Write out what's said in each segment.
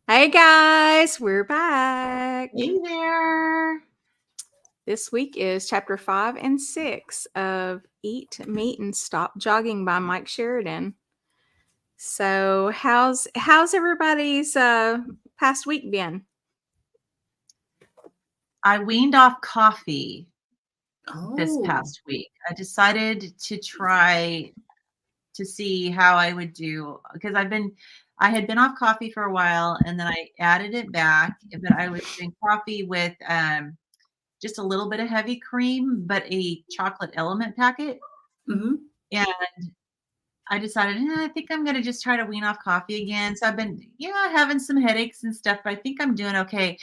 Hey guys, we're back. Hey there. This week is chapter 5 and 6 of Eat Meat and Stop Jogging by Mike Sheridan. So, how's everybody's past week been? I weaned off coffee this Oh, past week. I decided to try to see how I would do because I had been off coffee for a while and then I added it back, but I was doing coffee with just a little bit of heavy cream, but a chocolate element packet. mhm. And I decided, I think I'm going to just try to wean off coffee again. So I've been, having some headaches and stuff, but I think I'm doing okay.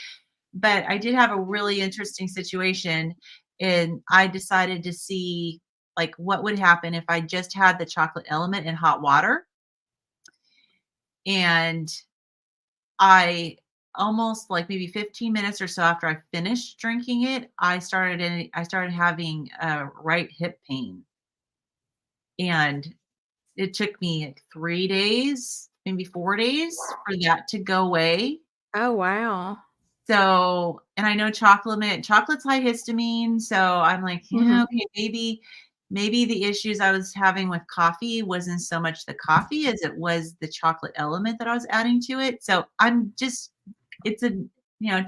But I did have a really interesting situation, and I decided to see like what would happen if I just had the chocolate element in hot water. And I almost like maybe 15 minutes or so after I finished drinking it, I started having right hip pain. And it took me like 3 days, maybe 4 days for that to go away. Oh, wow. So, and I know chocolate's high histamine, so I'm like, Mhm. okay, maybe the issues I was having with coffee wasn't so much the coffee as it was the chocolate element that I was adding to it. So it's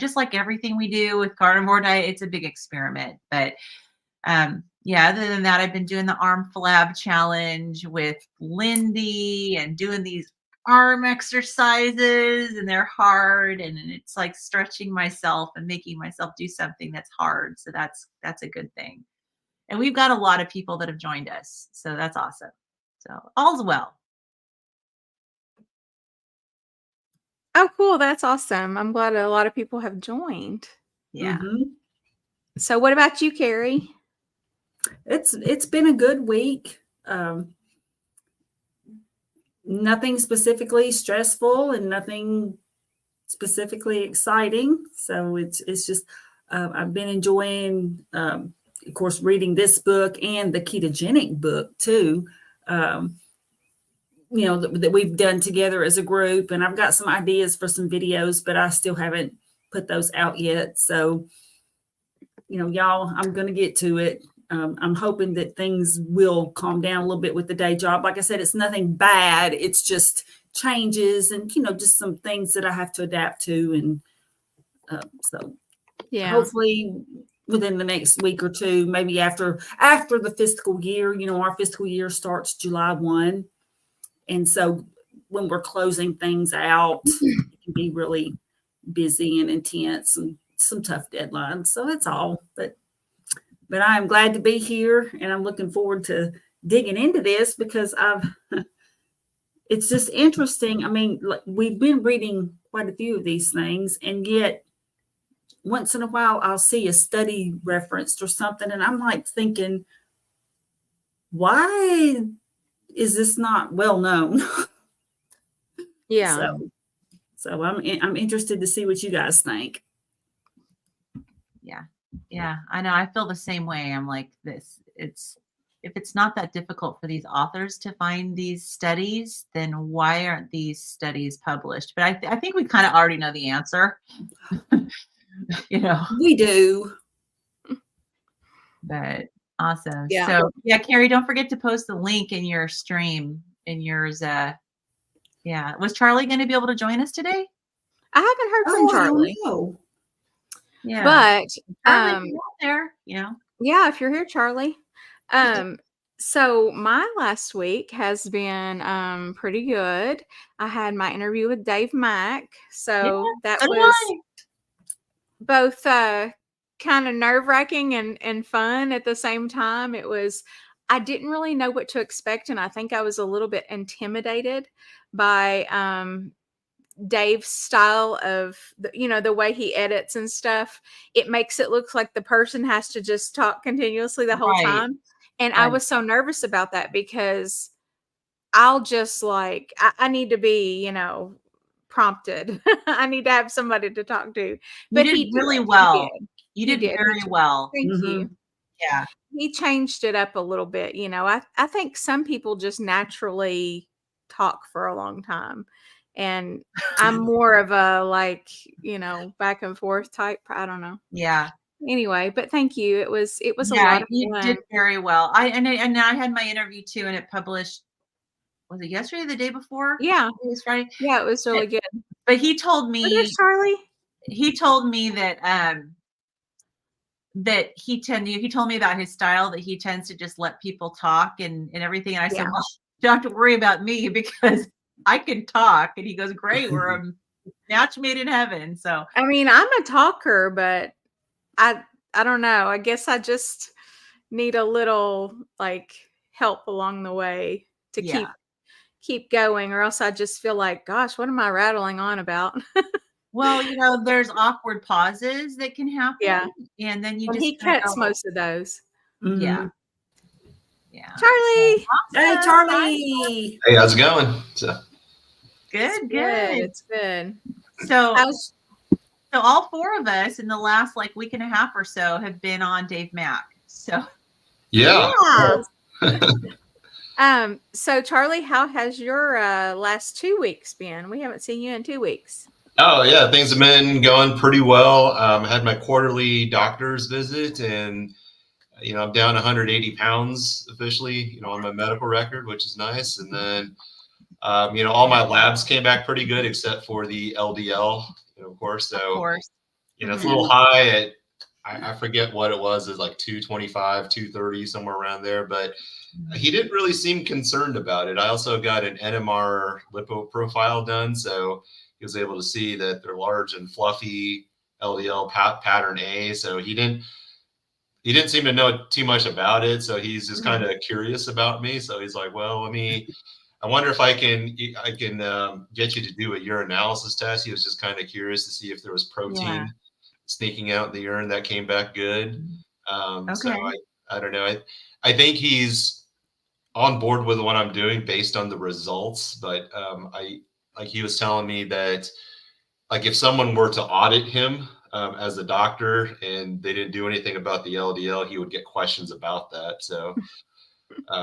just like everything we do with carnivore diet, it's a big experiment. But yeah, other than that, I've been doing the arm flab challenge with Lindy and doing these arm exercises, and they're hard, and it's like stretching myself and making myself do something that's hard. So that's a good thing. And we've got a lot of people that have joined us. So that's awesome. So all's well. Oh, cool. That's awesome. I'm glad a lot of people have joined. Yeah. Mhm. So, what about you, Carrie? It's been a good week. Nothing specifically stressful and nothing specifically exciting. So it's just I've been enjoying, of course, reading this book and the ketogenic book too. Um, that we've done together as a group, and I've got some ideas for some videos, but I still haven't put those out yet. So y'all, I'm going to get to it. I'm hoping that things will calm down a little bit with the day job. Like I said, it's nothing bad. It's just changes and, just some things that I have to adapt to. And so Yeah. hopefully within the next week or two, maybe after the fiscal year, our fiscal year starts July 1. And so when we're closing things out, it can be really busy and intense and some tough deadlines. So it's all, but I am glad to be here, and I'm looking forward to digging into this because it's just interesting. I mean, we've been reading quite a few of these things, and yet once in a while I'll see a study referenced or something, and I'm like thinking, why is this not well known? Yeah. So I'm interested to see what you guys think. Yeah, I know. I feel the same way. I'm like this. If it's not that difficult for these authors to find these studies, then why aren't these studies published? But I think we kind of already know the answer. We do. But awesome. Yeah. So yeah, Carrie, don't forget to post the link in your stream in yours. Yeah. Was Charlie going to be able to join us today? I haven't heard from Oh, I don't Charlie. know. Yeah. But Charlie, out there, Yeah, if you're here, Charlie. So my last week has been pretty good. I had my interview with Dave Mack. So that was both kind of nerve-wracking and fun at the same time. I didn't really know what to expect, and I think I was a little bit intimidated by Dave's style of the way he edits and stuff. It makes it look like the person has to just talk continuously the whole time. And I was so nervous about that because I'll just I need to be, prompted. I need to have somebody to talk to. But you did really well. You did very well. Thank you. Yeah. He changed it up a little bit. I think some people just naturally talk for a long time. and I'm more of a like, back and forth type. I don't know. Yeah. Anyway, but thank you. It was a Yeah, lot of you did fun. very well. And I had my interview too, and it published, was it yesterday or the day before? Yeah. It was Friday. Yeah, it was really good. But he told Oh, there's me Charlie. that he told me about his style, that he tends to just let people talk and everything. And I said, Yeah. well, you don't have to worry about me because I can talk. And he goes, great, we're a match made in heaven. So I mean, I'm a talker, but I I don't know. I guess I just need a little like help along the way to yeah. keep going, or else I just feel like, gosh, what am I rattling on about? Well, there's awkward pauses that can happen. Yeah. And then you And just he kind of cuts go, most of those. yeah, Mhm. yeah. So Charlie. Hey, awesome. Charlie. Hey, how's it going? So, It's Good, good. good. It's good. So How's so all four of us in the last like week and a half or so have been on Dave Mack. So yeah. so Charlie, how has your last 2 weeks been? We haven't seen you in 2 weeks. Oh, yeah. Things have been going pretty well. I had my quarterly doctor's visit, and I'm down 180 pounds officially, on my medical record, which is nice. And then, all my labs came back pretty good except for the LDL, of course. of So, course. it's a little high at, I forget what it was. It's like 225, 230, somewhere around there. But he didn't really seem concerned about it. I also got an NMR lipo profile done, so he was able to see that they're large and fluffy LDL pattern A. So he didn't seem to know too much about it. So he's just kind of curious about me. So he's like, well, I wonder if I can get you to do a urinalysis test. He was just kind of curious to see if there was protein sneaking out in the urine. That came back good. So I don't know. I think he's on board with what I'm doing based on the results. But he was telling me that like if someone were to audit him as a doctor and they didn't do anything about the LDL, he would get questions about that. So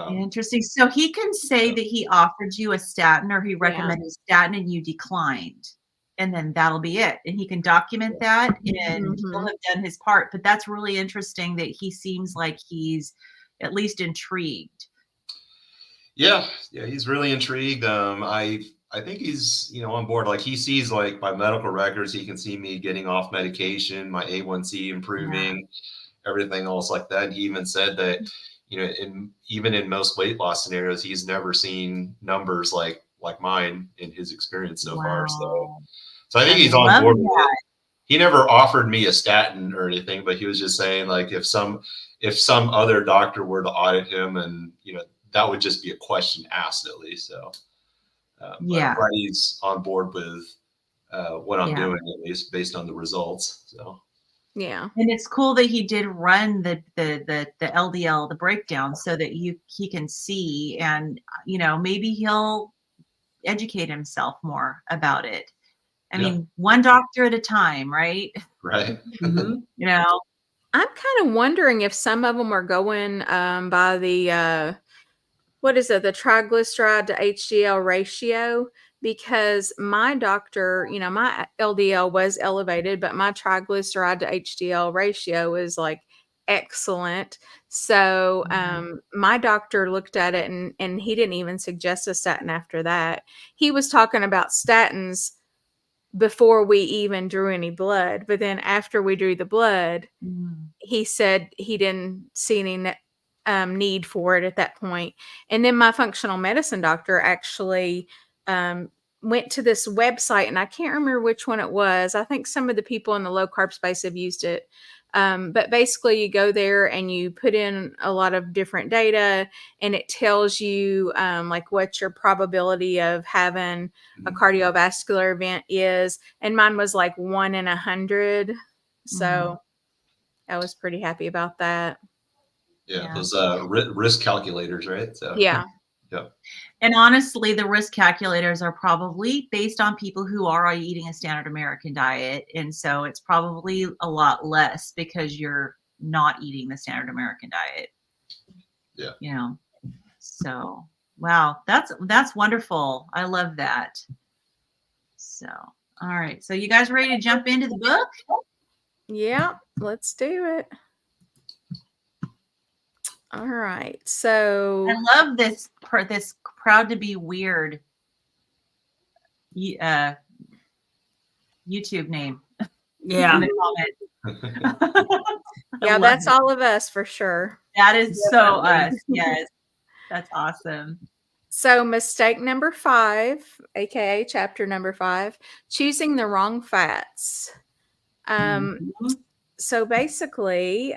Interesting. So he can say that he offered you a statin or he Yeah. recommended a statin and you declined. And then that'll be it. And he can document that and he'll have done his part. But that's really interesting that he seems like he's at least intrigued. Yeah, he's really intrigued. I think he's on board. Like he sees like my medical records, he can see me getting off medication, my A1C improving, everything else like that. And he even said that even in most weight loss scenarios, he's never seen numbers like mine in his experience so far. So I think he's on board with it. He never offered me a statin or anything, but he was just saying like if some other doctor were to audit him, and that would just be a question asked at least. So but I'm glad he's on board with what I'm doing, at least based on the results. So Yeah. And it's cool that he did run the LDL, the breakdown, so that he can see, and maybe he'll educate himself more about it. I mean, one doctor at a time, right? Right. I'm kind of wondering if some of them are going by the what is it, the triglyceride to HDL ratio, because my doctor, my LDL was elevated, but my triglyceride to HDL ratio is like excellent. So my doctor looked at it and he didn't even suggest a statin after that. He was talking about statins before we even drew any blood, but then after we drew the blood, he said he didn't see any need for it at that point. And then my functional medicine doctor actually went to this website, and I can't remember which one it was. I think some of the people in the low carb space have used it. But basically you go there and you put in a lot of different data, and it tells you like what your probability of having a cardiovascular event is. And mine was like 1 in 100. So I was pretty happy about that. Yeah, those risk calculators, right? So yeah. And honestly, the risk calculators are probably based on people who are eating a standard American diet. And so it's probably a lot less because you're not eating the standard American diet. Yeah. So wow, that's wonderful. I love that. So, all right. So you guys ready to jump into the book? Yeah, let's do it. All right. So I love this proud to be weird YouTube name. Yeah. In the comment. yeah, that's all of us for sure. That is so Definitely. us. Yes. That's awesome. So mistake number 5, aka chapter number 5, choosing the wrong fats. Mhm. So basically,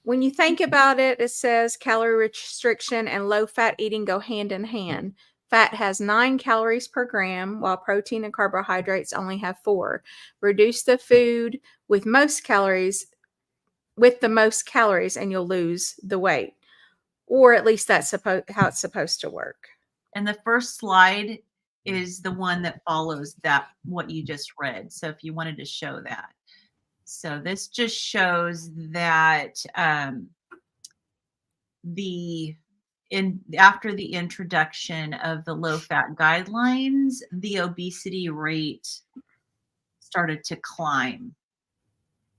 when you think about it, it says calorie restriction and low fat eating go hand in hand. Fat has 9 calories per gram, while protein and carbohydrates only have 4. Reduce the food with the most calories, and you'll lose the weight. Or at least that's how it's supposed to work. And the first slide is the one that follows that, what you just read. So if you wanted to show that. So this just shows that after the introduction of the low fat guidelines, the obesity rate started to climb.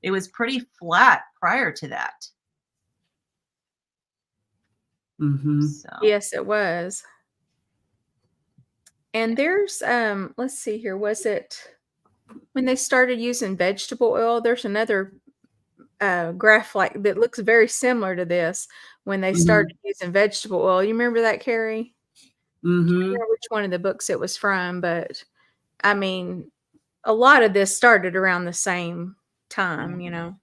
It was pretty flat prior to that. Mhm. So Yes, it was. And there's let's see here, was it when they started using vegetable oil? There's another graph like that looks very similar to this when they started using vegetable oil. You remember that, Carrie? I can't Mhm. remember which one of the books it was from, but I mean, a lot of this started around the same time, you know.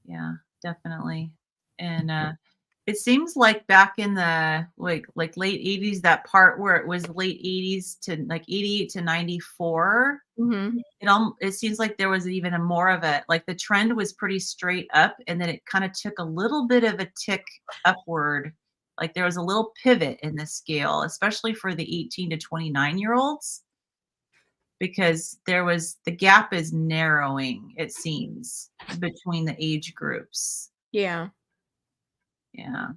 yeah, definitely. And it seems like back in the like late 80s, that part where it was late 80s to like 88 to 94, Mm-hmm. it seems like there was even a more of a, like the trend was pretty straight up, and then it kind of took a little bit of a tick upward. Like there was a little pivot in the scale, especially for the 18 to 29-year-olds, because the gap is narrowing, it seems, between the age groups. Yeah. Yeah.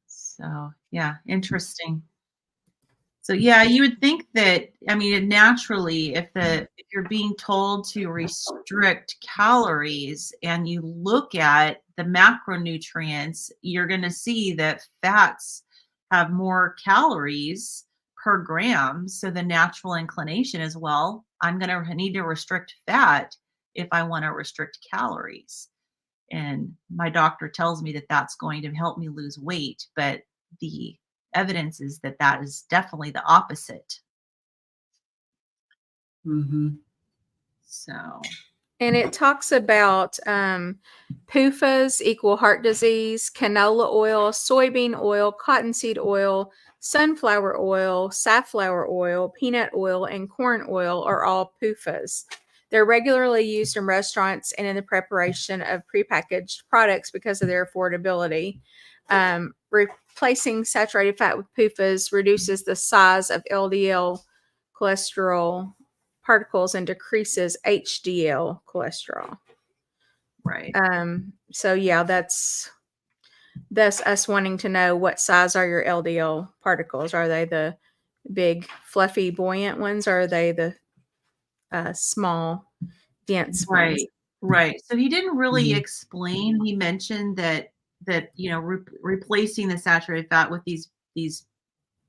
So, yeah, interesting. So, yeah, you would think that, I mean, naturally, if you're being told to restrict calories and you look at the macronutrients, you're going to see that fats have more calories per gram. So the natural inclination is, well, I'm going to need to restrict fat if I want to restrict calories. And my doctor tells me that that's going to help me lose weight, but the evidence is that that is definitely the opposite. Mhm. So, And it talks about PUFAs equal heart disease, canola oil, soybean oil, cottonseed oil, sunflower oil, safflower oil, peanut oil, and corn oil are all PUFAs. They're regularly used in restaurants and in the preparation of prepackaged products because of their affordability. Replacing saturated fat with PUFAs reduces the size of LDL cholesterol particles and decreases HDL cholesterol. right. So yeah, that's us wanting to know what size are your LDL particles. Are they the big, fluffy, buoyant ones, or are they the small, dense ones? Right. So he didn't really Mhm. explain. He mentioned that replacing the saturated fat with these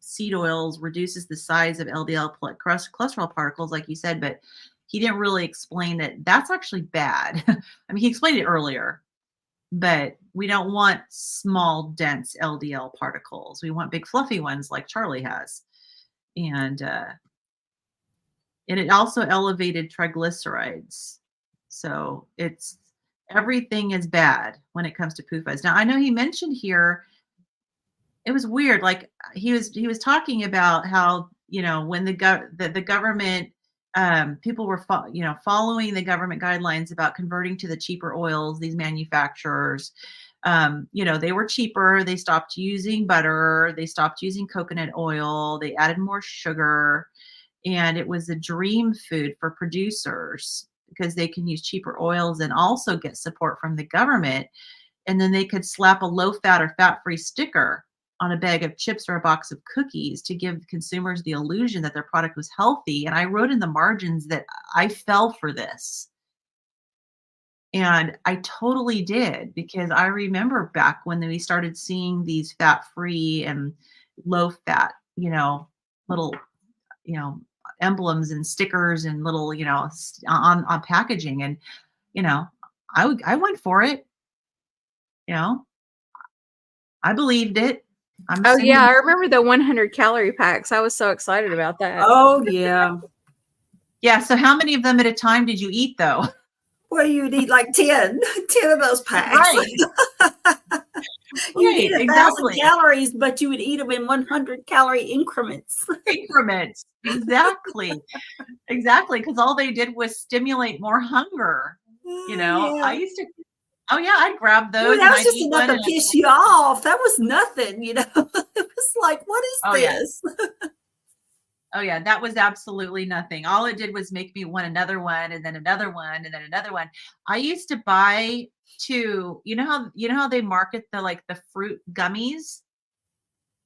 seed oils reduces the size of LDL cholesterol particles, like you said, but he didn't really explain that that's actually bad. I mean, he explained it earlier, but we don't want small, dense LDL particles. We want big, fluffy ones like Charlie has. And it also elevated triglycerides. So everything is bad when it comes to PUFAs. Now, I know he mentioned here, it was weird. Like he was talking about how, when the government, people were following the government guidelines about converting to the cheaper oils, these manufacturers, they were cheaper. They stopped using butter. They stopped using coconut oil. They added more sugar, and it was a dream food for producers because they can use cheaper oils and also get support from the government. And then they could slap a low fat or fat free sticker on a bag of chips or a box of cookies to give consumers the illusion that their product was healthy. And I wrote in the margins that I fell for this. And I totally did, because I remember back when we started seeing these fat-free and low-fat, little, you know, emblems and stickers and little, on packaging. And, I went for it. I believed it. I'm Oh yeah, assuming. I remember the 100 calorie packs. I was so excited about that. Oh yeah. Yeah. So how many of them at a time did you eat though? Well, you'd eat like 10 of those packs. Right. You'd eat 1,000 exactly. calories, but you would eat them in 100 calorie increments. Increments. Exactly. Exactly. Because all they did was stimulate more hunger. Yeah. I used to, I'd grab those. Well, that and was I'd just eat enough one to piss you off. That was nothing, It was like, what is Oh, yeah. this? Oh yeah, that was absolutely nothing. All it did was make me want another one, and then another one, and then another one. I used to buy two. You know how they market the fruit gummies,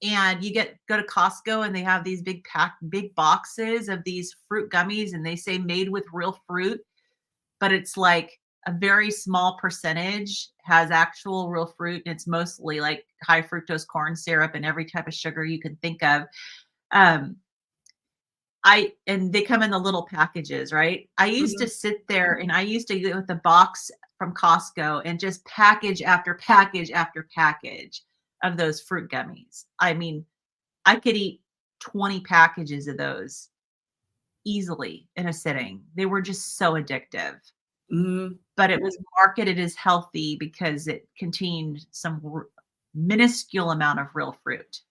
and you go to Costco and they have these big boxes of these fruit gummies, and they say made with real fruit, but it's like a very small percentage has actual real fruit, and it's mostly like high fructose corn syrup and every type of sugar you can think of. And they come in the little packages, right? I used to sit there and I used to get with the box from Costco and just package after package after package of those fruit gummies. I mean, I could eat 20 packages of those easily in a sitting. They were just so addictive. But it was marketed as healthy because it contained some minuscule amount of real fruit.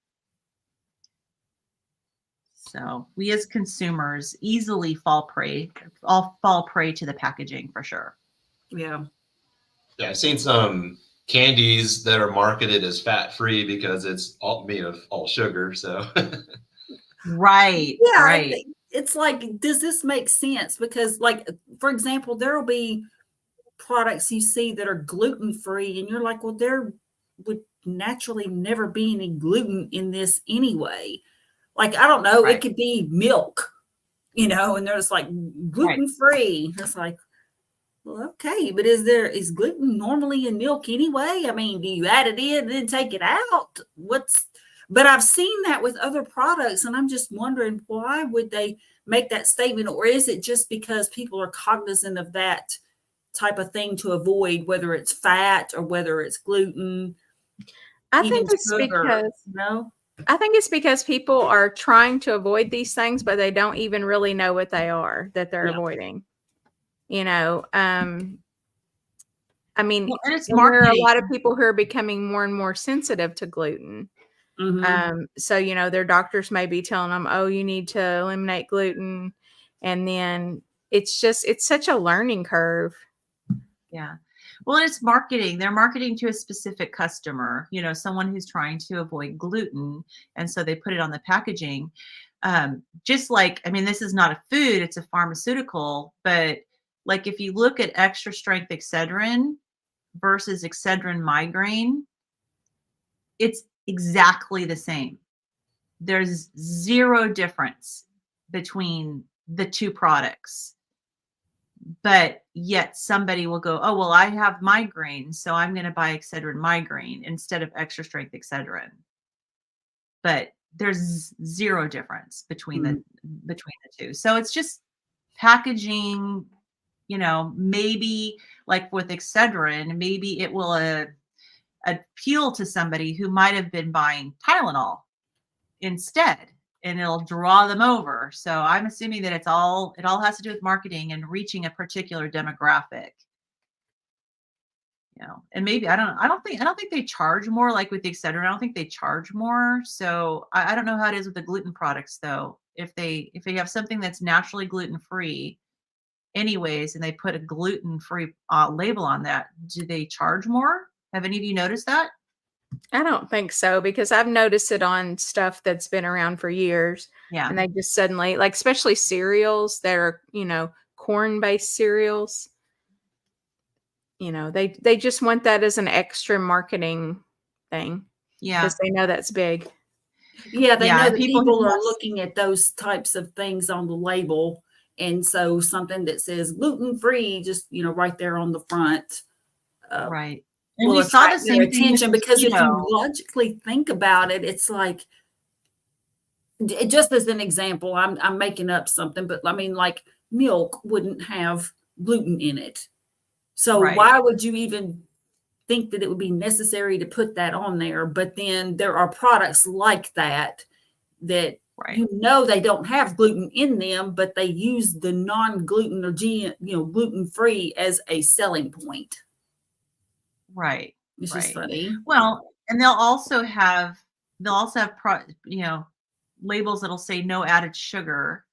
So we as consumers easily fall prey to the packaging for sure. Yeah. Yeah, I've seen some candies that are marketed as fat-free because it's all made of all sugar. So Right. Yeah. Right. It's like, does this make sense? Because, like, for example, there will be products you see that are gluten-free, and you're like, well, there would naturally never be any gluten in this anyway. Like, I don't know, Right. it could be milk, and there's like gluten-free. It's like, well, okay, but is gluten normally in milk anyway? I mean, do you add it in and then take it out? But I've seen that with other products, and I'm just wondering, why would they make that statement? Or is it just because people are cognizant of that type of thing to avoid, whether it's fat or whether it's gluten? I think it's sugar, because I think it's because people are trying to avoid these things, but they don't even really know what they are that they're avoiding. I mean, Well, and it's and there are a marketing. lot of people who are becoming more and more sensitive to gluten. So, their doctors may be telling them, oh, you need to eliminate gluten. And then it's such a learning curve. Yeah. Well, it's marketing. They're marketing to a specific customer, someone who's trying to avoid gluten. And so they put it on the packaging. Just like, I mean, this is not a food, it's a pharmaceutical, but like if you look at extra strength Excedrin versus Excedrin migraine, it's exactly the same. There's zero difference between the two products. But yet somebody will go, oh, well, I have migraine, so I'm going to buy Excedrin migraine instead of extra strength Excedrin. But there's zero difference between the two. So it's just packaging, maybe like with Excedrin, maybe it will appeal to somebody who might have been buying Tylenol instead, and it'll draw them over. So I'm assuming that it all has to do with marketing and reaching a particular demographic. And maybe I don't think they charge more, like with the Excedrin. I don't think they charge more. So I don't know how it is with the gluten products though. If they have something that's naturally gluten free anyways, and they put a gluten free label on that, do they charge more? Have any of you noticed that? I don't think so, because I've noticed it on stuff that's been around for years. Yeah. And they just suddenly, like, especially cereals that are, corn-based cereals, they just want that as an extra marketing thing. Yeah. because they know that's big. Yeah, they Yeah, know and that people who people are have looking at those types of things on the label. And so something that says gluten-free, just, right there on the front, right. And will we saw the attract their same thing with attention, because if you keto. logically think about it, it's like, just as an example, I'm making up something, but I mean, like, milk wouldn't have gluten in it. So Right. why would you even think that it would be necessary to put that on there? But then there are products like that Right. they don't have gluten in them, but they use the non-gluten or gluten-free as a selling point. Right. It's just Right. funny. Well, and they'll also have labels that'll say no added sugar,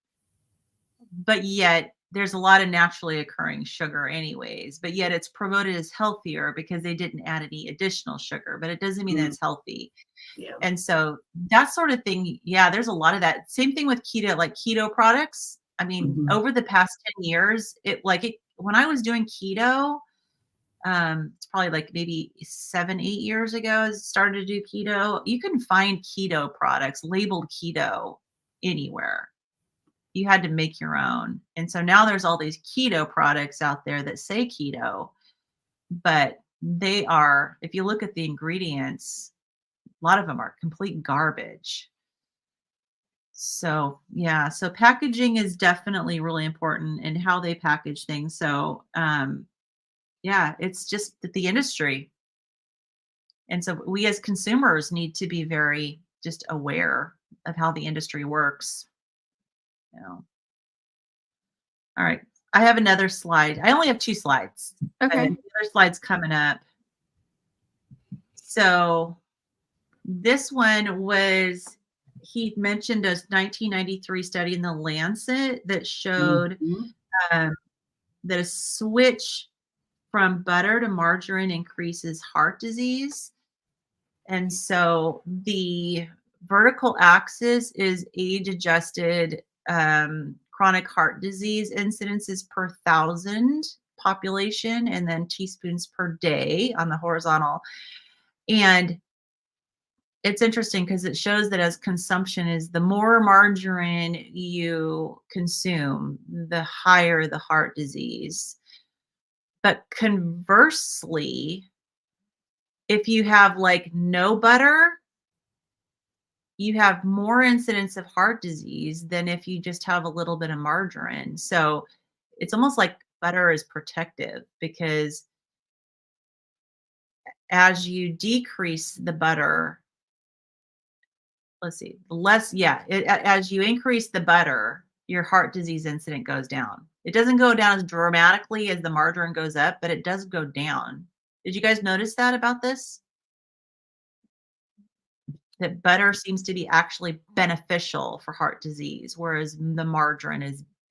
but yet there's a lot of naturally occurring sugar anyways, but yet it's promoted as healthier because they didn't add any additional sugar, but it doesn't mean that it's healthy. Yeah. And so that sort of thing, yeah, there's a lot of that. Same thing with keto, like keto products. I mean, over the past 10 years, when I was doing keto, it's probably like maybe 7, 8 years ago, I started to do keto. You can find keto products labeled keto anywhere. You had to make your own. And so now there's all these keto products out there that say keto, but they are, if you look at the ingredients, a lot of them are complete garbage. So, yeah, so packaging is definitely really important in how they package things. So, yeah, it's just that the industry. And so we as consumers need to be very just aware of how the industry works. All right. I have another slide. I only have 2 slides. Okay. The other slide's coming up. So this one was, he mentioned a 1993 study in the Lancet that showed that a switch from butter to margarine increases heart disease. And so the vertical axis is age-adjusted chronic heart disease incidences per 1,000 population, and then teaspoons per day on the horizontal. And it's interesting because it shows that as consumption is, the more margarine you consume, the higher the heart disease. But conversely, if you have like no butter, you have more incidence of heart disease than if you just have a little bit of margarine. So it's almost like butter is protective, because as you decrease the butter, as you increase the butter, your heart disease incident goes down. It doesn't go down as dramatically as the margarine goes up, but it does go down. Did you guys notice that about this? That butter seems to be actually beneficial for heart disease, whereas the margarine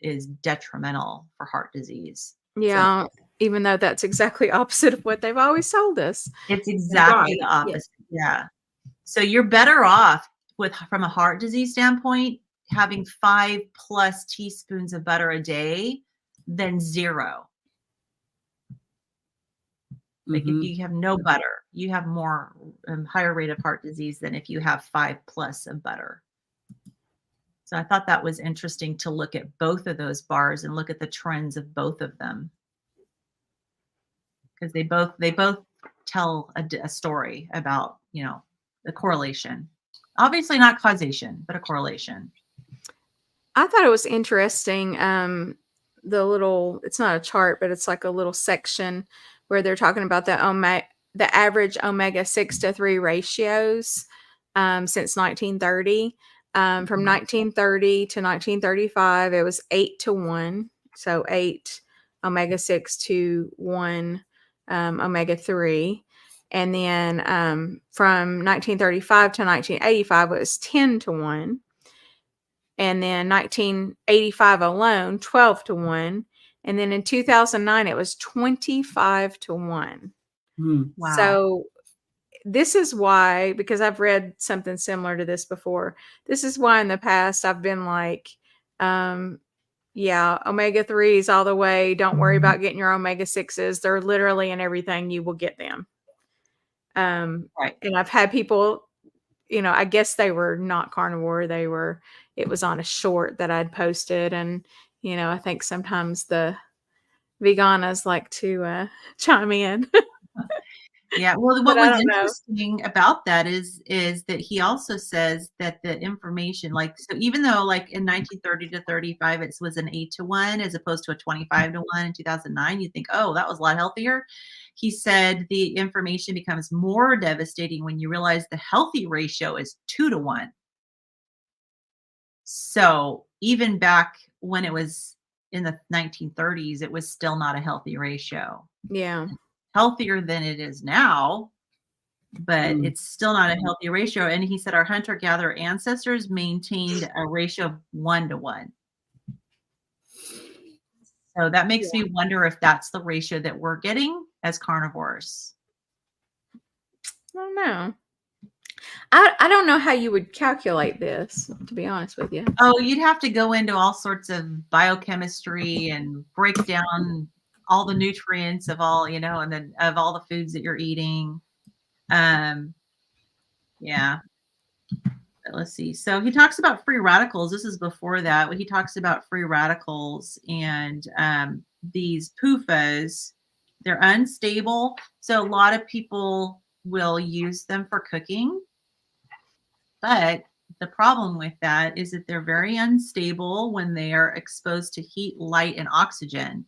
is detrimental for heart disease. Yeah, even though that's exactly opposite of what they've always told us. It's exactly the opposite. Yeah. So you're better off from a heart disease standpoint, having 5+ teaspoons of butter a day than 0. Like if you have no butter, you have more higher rate of heart disease than if you have 5+ of butter. So I thought that was interesting to look at both of those bars and look at the trends of both of them, because they both tell a story about, the correlation. Obviously not causation, but a correlation. I thought it was interesting. It's not a chart, but it's like a little section where they're talking about the average omega-6 to 3 ratios since 1930. From 1930 to 1935, it was 8 to 1. So 8 omega-6 to 1 omega-3. And then from 1935 to 1985, it was 10 to 1. And then 1985 alone, 12 to 1. And then in 2009, it was 25 to 1. Wow. So this is why, because I've read something similar to this before, this is why in the past I've been like, omega-3s all the way. Don't worry about getting your omega-6s. They're literally in everything. You will get them. Right. And I've had people I guess they were not carnivore. It was on a short that I'd posted. And, I think sometimes the veganas like to chime in. Yeah. Well, But what I was don't know. interesting about that is that he also says that the information, like, so even though like in 1930 to 35, it was an 8-to-1 as opposed to a 25-to-1 in 2009, you think, oh, that was a lot healthier. He said the information becomes more devastating when you realize the healthy ratio is 2-to-1. So even back when it was in the 1930s, it was still not a healthy ratio. Yeah. Healthier than it is now, but it's still not a healthy ratio. And he said our hunter-gatherer ancestors maintained a ratio of 1-to-1. So that makes me wonder if that's the ratio that we're getting as carnivores. I don't know. I don't know how you would calculate this, to be honest with you. Oh, you'd have to go into all sorts of biochemistry and break down all the nutrients of all, and then of all the foods that you're eating. Yeah. Let's see. So he talks about free radicals. This is before that. He talks about free radicals and these PUFAs. They're unstable. So a lot of people will use them for cooking. But the problem with that is that they're very unstable when they are exposed to heat, light, and oxygen.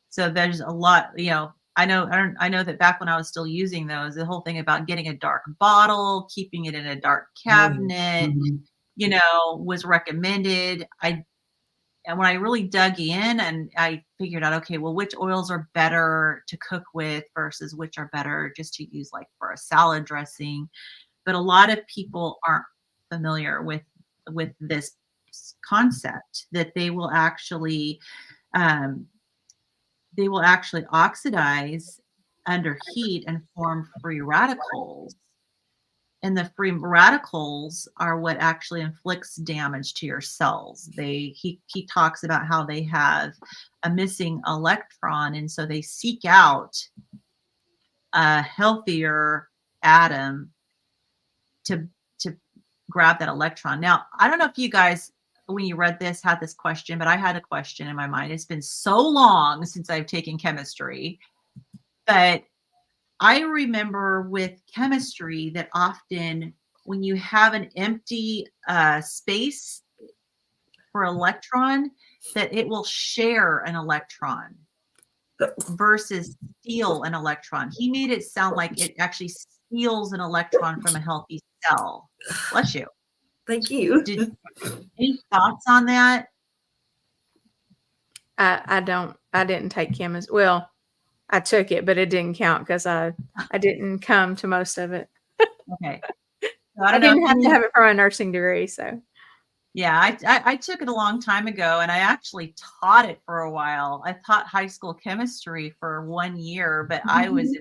So there's a lot, I know that back when I was still using those, the whole thing about getting a dark bottle, keeping it in a dark cabinet, was recommended. And when I really dug in and I figured out, okay, well, which oils are better to cook with versus which are better just to use like for a salad dressing. But a lot of people aren't familiar with this concept that they will actually oxidize under heat and form free radicals. And the free radicals are what actually inflicts damage to your cells. He talks about how they have a missing electron, and so they seek out a healthier atom to grab that electron. Now, I don't know if you guys, when you read this, had this question, but I had a question in my mind. It's been so long since I've taken chemistry, but I remember with chemistry that often when you have an empty space for electron, that it will share an electron versus steal an electron. He made it sound like it actually steals an electron from a healthy cell. Bless you. Thank you. Any thoughts on that? I didn't take chemistry. Well, I took it, but it didn't count because I didn't come to most of it. Okay. So I didn't have to have it for my nursing degree. So yeah, I took it a long time ago, and I actually taught it for a while. I taught high school chemistry for 1 year, but I was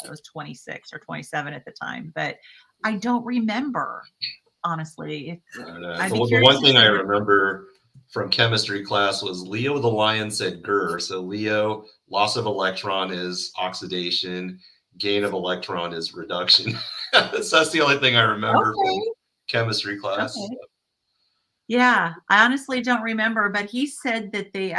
I was 26 or 27 at the time, but I don't remember, honestly. The one thing I remember from chemistry class was Leo the lion said grr. So Leo, loss of electron is oxidation, gain of electron is reduction. So that's the only thing I remember from chemistry class. Okay. Yeah, I honestly don't remember, but he said that the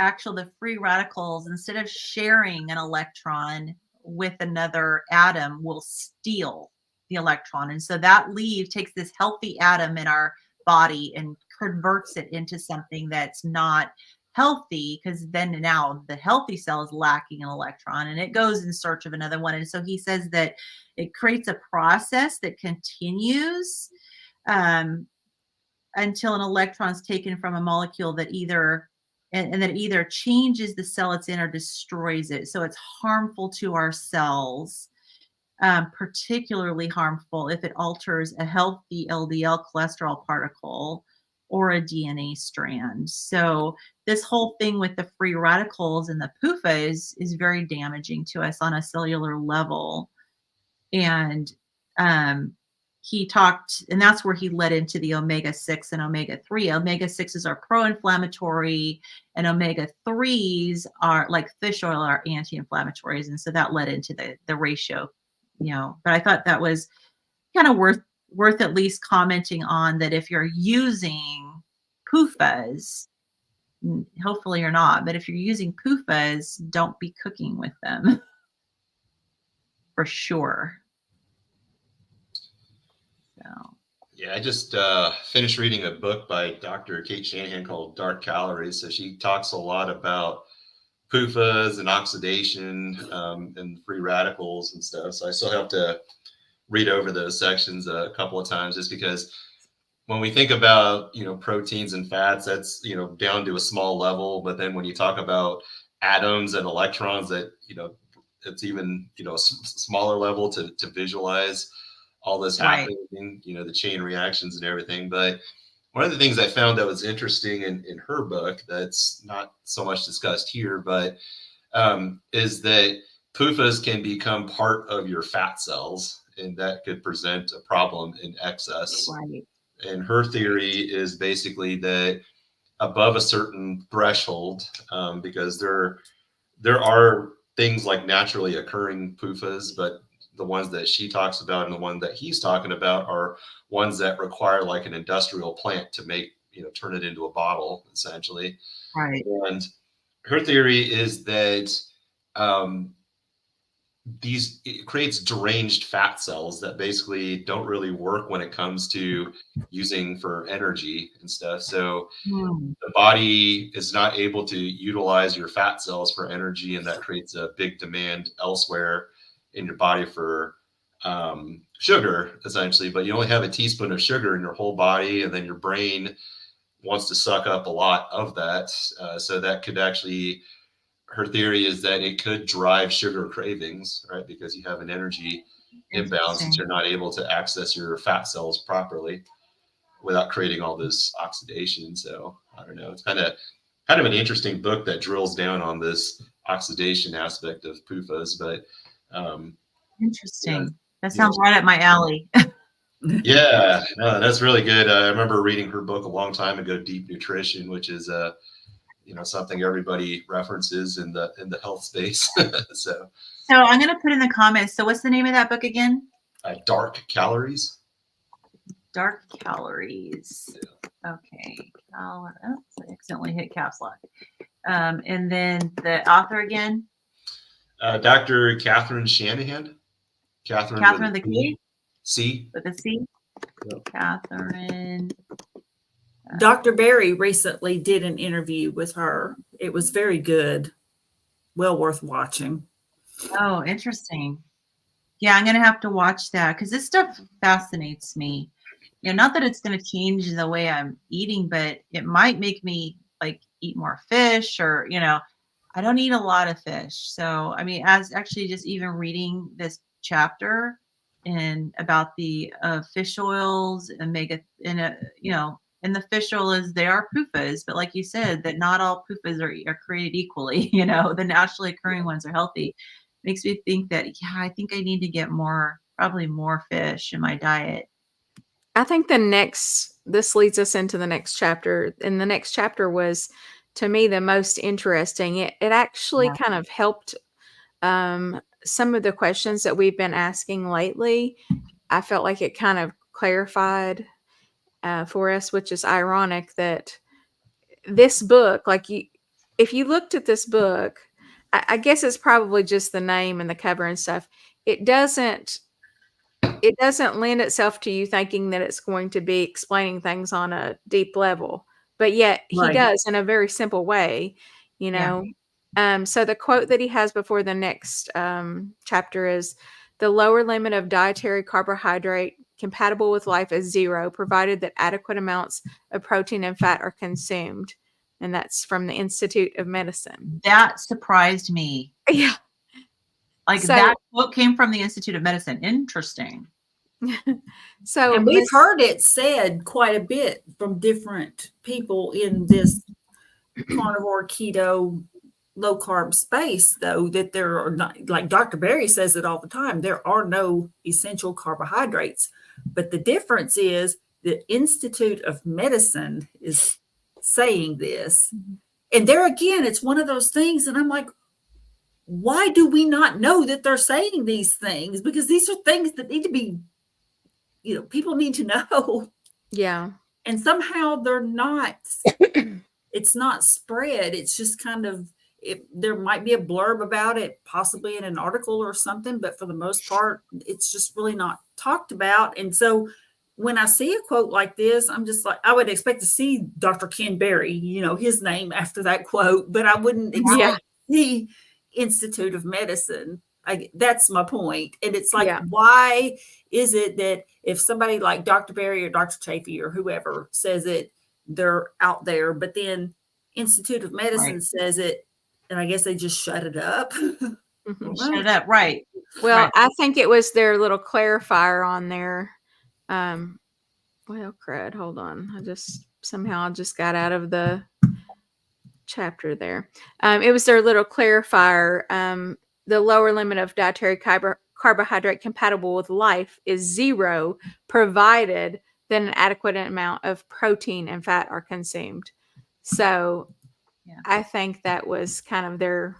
free radicals, instead of sharing an electron with another atom, will steal the electron. And so that takes this healthy atom in our body and converts it into something that's not healthy, because then now the healthy cell is lacking an electron and it goes in search of another one. And so he says that it creates a process that continues until an electron is taken from a molecule that either changes the cell it's in or destroys it. So it's harmful to our cells, particularly harmful if it alters a healthy LDL cholesterol particle or a DNA strand. So this whole thing with the free radicals and the PUFA is very damaging to us on a cellular level. And he talked, and that's where he led into the omega-6 and omega-3. Omega-6s are pro-inflammatory, and omega-3s are, like fish oil, are anti-inflammatories. And so that led into the ratio, But I thought that was kind of worth worth at least commenting on that if you're using PUFAs, hopefully you're not, but if you're using PUFAs, don't be cooking with them for sure. So. Yeah, I just finished reading a book by Dr. Kate Shanahan called Dark Calories. So she talks a lot about PUFAs and oxidation and free radicals and stuff. So I still have to read over those sections a couple of times, just because when we think about, proteins and fats, that's, down to a small level. But then when you talk about atoms and electrons, that, it's even, smaller level to visualize all this happening, the chain reactions and everything. But one of the things I found that was interesting in her book that's not so much discussed here, but is that PUFAs can become part of your fat cells, and that could present a problem in excess. Right. And her theory is basically that above a certain threshold, because there are things like naturally occurring PUFAs, but the ones that she talks about and the one that he's talking about are ones that require like an industrial plant to make, turn it into a bottle, essentially. Right. And her theory is that it creates deranged fat cells that basically don't really work when it comes to using for energy and stuff. So the body is not able to utilize your fat cells for energy, and that creates a big demand elsewhere in your body for sugar, essentially. But you only have a teaspoon of sugar in your whole body, and then your brain wants to suck up a lot of that. So that could actually, her theory is that it could drive sugar cravings, right? Because you have an energy imbalance that you're not able to access your fat cells properly without creating all this oxidation. So I don't know. It's kind of an interesting book that drills down on this oxidation aspect of PUFAs. But interesting. That sounds right up my alley. Yeah, no, that's really good. I remember reading her book a long time ago, Deep Nutrition, which is something everybody references in the health space. So I'm going to put in the comments. So what's the name of that book again? Dark Calories. Dark Calories. Okay. I accidentally hit caps lock. And then the author again? Dr. Catherine Shanahan. Catherine with the K? C. With a C? Yep. Catherine. Dr. Berry recently did an interview with her. It was very good. Well worth watching. Oh, interesting. Yeah, I'm going to have to watch that because this stuff fascinates me. Not that it's going to change the way I'm eating, but it might make me like eat more fish or, I don't eat a lot of fish. So, I mean, as actually just even reading this chapter and about the fish oils, omega, and the fish oils, they are PUFAs, but like you said, that not all PUFAs are created equally. The naturally occurring ones are healthy. Makes me think that, I think I need to get probably more fish in my diet. I think this leads us into the next chapter. And the next chapter was, to me, the most interesting. It actually kind of helped some of the questions that we've been asking lately. I felt like it kind of clarified for us, which is ironic that this book, if you looked at this book, I guess it's probably just the name and the cover and stuff. It doesn't lend itself to you thinking that it's going to be explaining things on a deep level, but yet he does in a very simple way, So the quote that he has before the next chapter is, "The lower limit of dietary carbohydrate compatible with life is 0, provided that adequate amounts of protein and fat are consumed." And that's from the Institute of Medicine. That surprised me. Yeah. That quote came from the Institute of Medicine. Interesting. And we've heard it said quite a bit from different people in this carnivore, keto, low carb space, though, that there are not, like Dr. Berry says it all the time, there are no essential carbohydrates. But the difference is the Institute of Medicine is saying this. And there again, it's one of those things. And I'm like, why do we not know that they're saying these things? Because these are things that need to be people need to know. Yeah. And somehow they're not, it's not spread. It's just kind of, there might be a blurb about it, possibly in an article or something, but for the most part, it's just really not talked about. And so when I see a quote like this, I'm just like, I would expect to see Dr. Ken Berry, his name after that quote, but I wouldn't Yeah. expect the Institute of Medicine. That's my point. And it's like, Yeah. why is it that if somebody like Dr. Berry or Dr. Chafee or whoever says it, they're out there, but then Institute of Medicine says it, and I guess they just shut it up. Mhm. Shut it up. Right. Well, Right. I think it was their little clarifier on there. Well, crud, hold on. I just got out of the chapter there. It was their little clarifier. The lower limit of dietary carbohydrate compatible with life is 0, provided that an adequate amount of protein and fat are consumed. So Yeah. I think that was kind of their,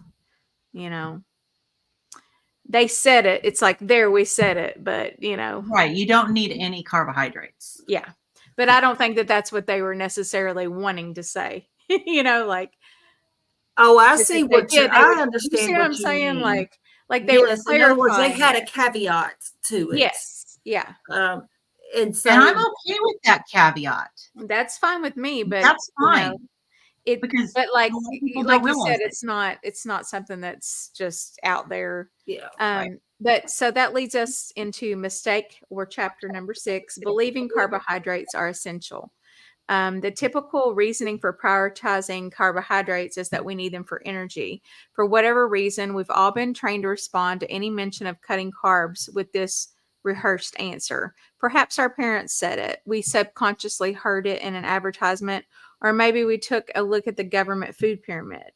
they said it. It's like, there, we said it, but Right. You don't need any carbohydrates. yeah. But I don't think that that's what they were necessarily wanting to say. Like, Oh, I if see they what did, I you see understand what what I'm you saying? mean. Like they were Yes, in other words, they clarifying had it. a caveat to it. Yes. Yeah. And And so, I'm okay with that caveat. That's fine with me, but That's fine. Because but a lot of people like don't you said, realize it. it's not something that's just out there. yeah. Right. But so that leads us into mistake, or chapter number 6, believing carbohydrates are essential. The typical reasoning for prioritizing carbohydrates is that we need them for energy. For whatever reason, we've all been trained to respond to any mention of cutting carbs with this rehearsed answer. Perhaps our parents said it. We subconsciously heard it in an advertisement, or maybe we took a look at the government food pyramid.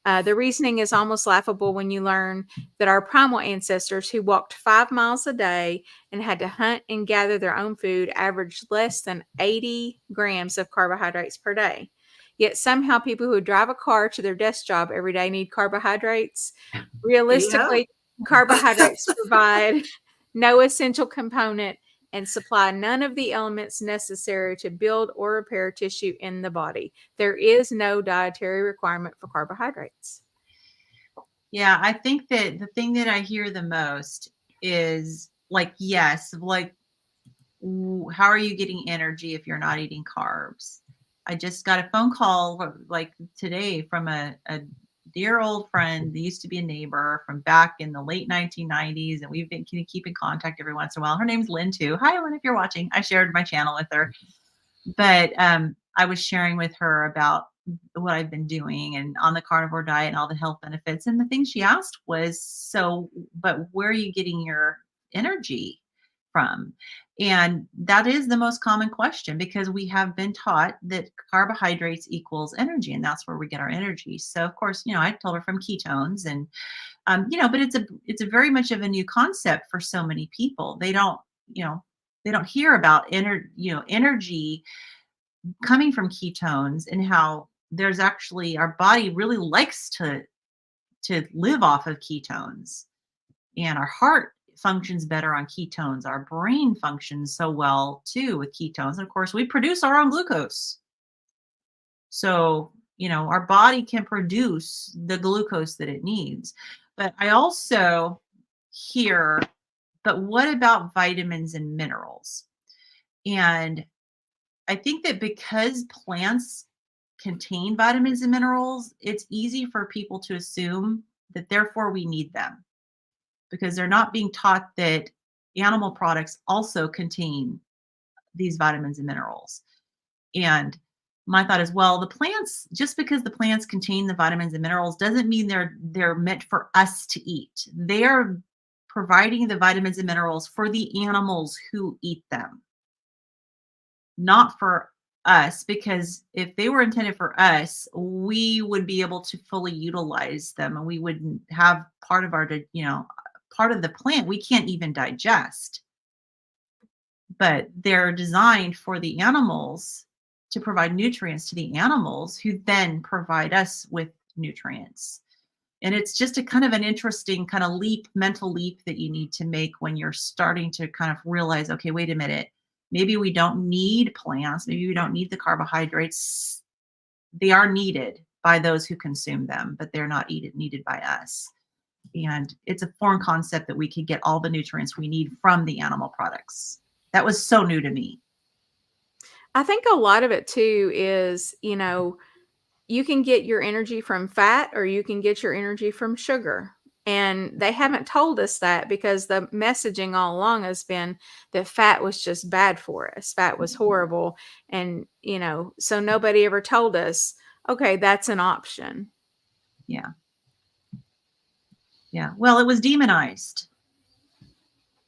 The reasoning is almost laughable when you learn that our primal ancestors, who walked 5 miles a day and had to hunt and gather their own food, averaged less than 80 grams of carbohydrates per day. Yet somehow people who drive a car to their desk job every day need carbohydrates. Realistically, carbohydrates provide no essential component and supply none of the elements necessary to build or repair tissue in the body. There is no dietary requirement for carbohydrates. Yeah, I think that the thing that I hear the most is like, yes, like, how are you getting energy if you're not eating carbs? I just got a phone call like today from a dear old friend that used to be a neighbor from back in the late 1990s, and we've been keep in contact every once in a while. Her name's Lynn too. Hi, Lynn, if you're watching. I shared my channel with her, but I was sharing with her about what I've been doing and on the carnivore diet and all the health benefits. And the thing she asked was, so, but where are you getting your energy from? And that is the most common question, because we have been taught that carbohydrates equals energy, and that's where we get our energy. So of course, I told her from ketones, and but it's a very much of a new concept for so many people. They don't hear about energy coming from ketones, and how there's actually, our body really likes to live off of ketones, and our heart functions better on ketones. Our brain functions so well too with ketones. And of course, we produce our own glucose. So, our body can produce the glucose that it needs. But I also hear, but what about vitamins and minerals? And I think that because plants contain vitamins and minerals, it's easy for people to assume that therefore we need them, because they're not being taught that animal products also contain these vitamins and minerals. And my thought is, well, the plants, just because the plants contain the vitamins and minerals doesn't mean they're meant for us to eat. They're providing the vitamins and minerals for the animals who eat them, not for us, because if they were intended for us, we would be able to fully utilize them, and we wouldn't have part of part of the plant we can't even digest. But they're designed for the animals, to provide nutrients to the animals, who then provide us with nutrients. And it's just a kind of an interesting kind of mental leap that you need to make when you're starting to kind of realize, okay, wait a minute, maybe we don't need plants, maybe we don't need the carbohydrates. They are needed by those who consume them, but they're not needed by us. And it's a foreign concept that we could get all the nutrients we need from the animal products. That was so new to me. I think a lot of it too is, you can get your energy from fat or you can get your energy from sugar. And they haven't told us that because the messaging all along has been that fat was just bad for us. Fat was horrible. And, so nobody ever told us, okay, that's an option. Yeah. Yeah. Well, it was demonized.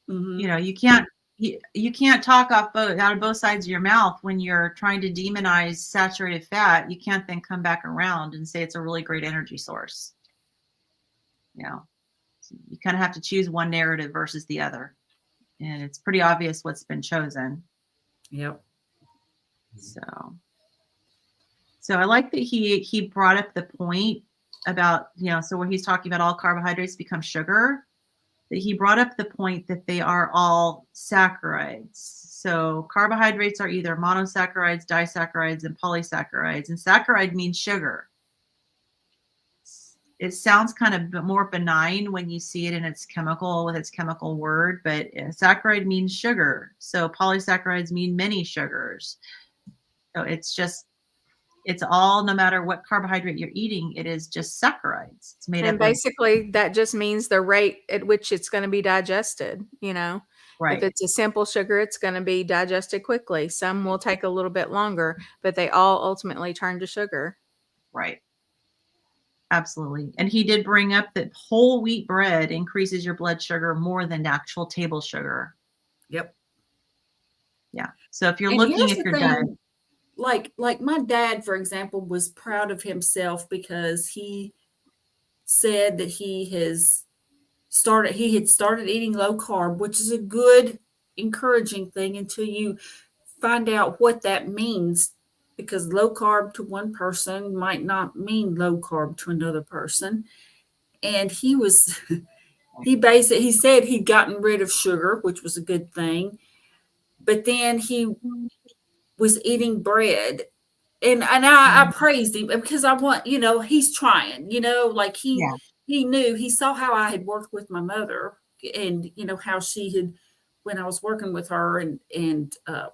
Mm-hmm. You can't talk out of both sides of your mouth when you're trying to demonize saturated fat. You can't then come back around and say it's a really great energy source. So you kind of have to choose one narrative versus the other, and it's pretty obvious what's been chosen. Yep. So I like that he brought up the point about, so when he's talking about all carbohydrates become sugar, that he brought up the point that they are all saccharides. So carbohydrates are either monosaccharides, disaccharides, and polysaccharides, and saccharide means sugar. It sounds kind of more benign when you see it in its chemical word, but saccharide means sugar. So polysaccharides mean many sugars. So it's all, no matter what carbohydrate you're eating, it is just saccharides. It's made And up basically that just means the rate at which it's going to be digested. right. If it's a simple sugar, it's going to be digested quickly. Some will take a little bit longer, but they all ultimately turn to sugar. Right. Absolutely. And he did bring up that whole wheat bread increases your blood sugar more than actual table sugar. Yep. Yeah. So if you're And looking here's at the your diet, thing, like my dad, for example, was proud of himself because he said that he had started eating low carb, which is a good, encouraging thing until you find out what that means, because low carb to one person might not mean low carb to another person. And he said he'd gotten rid of sugar, which was a good thing, but then he was eating bread. And I praised him because I want, he's trying, like yeah, he knew, he saw how I had worked with my mother, and how she had, when I was working with her, and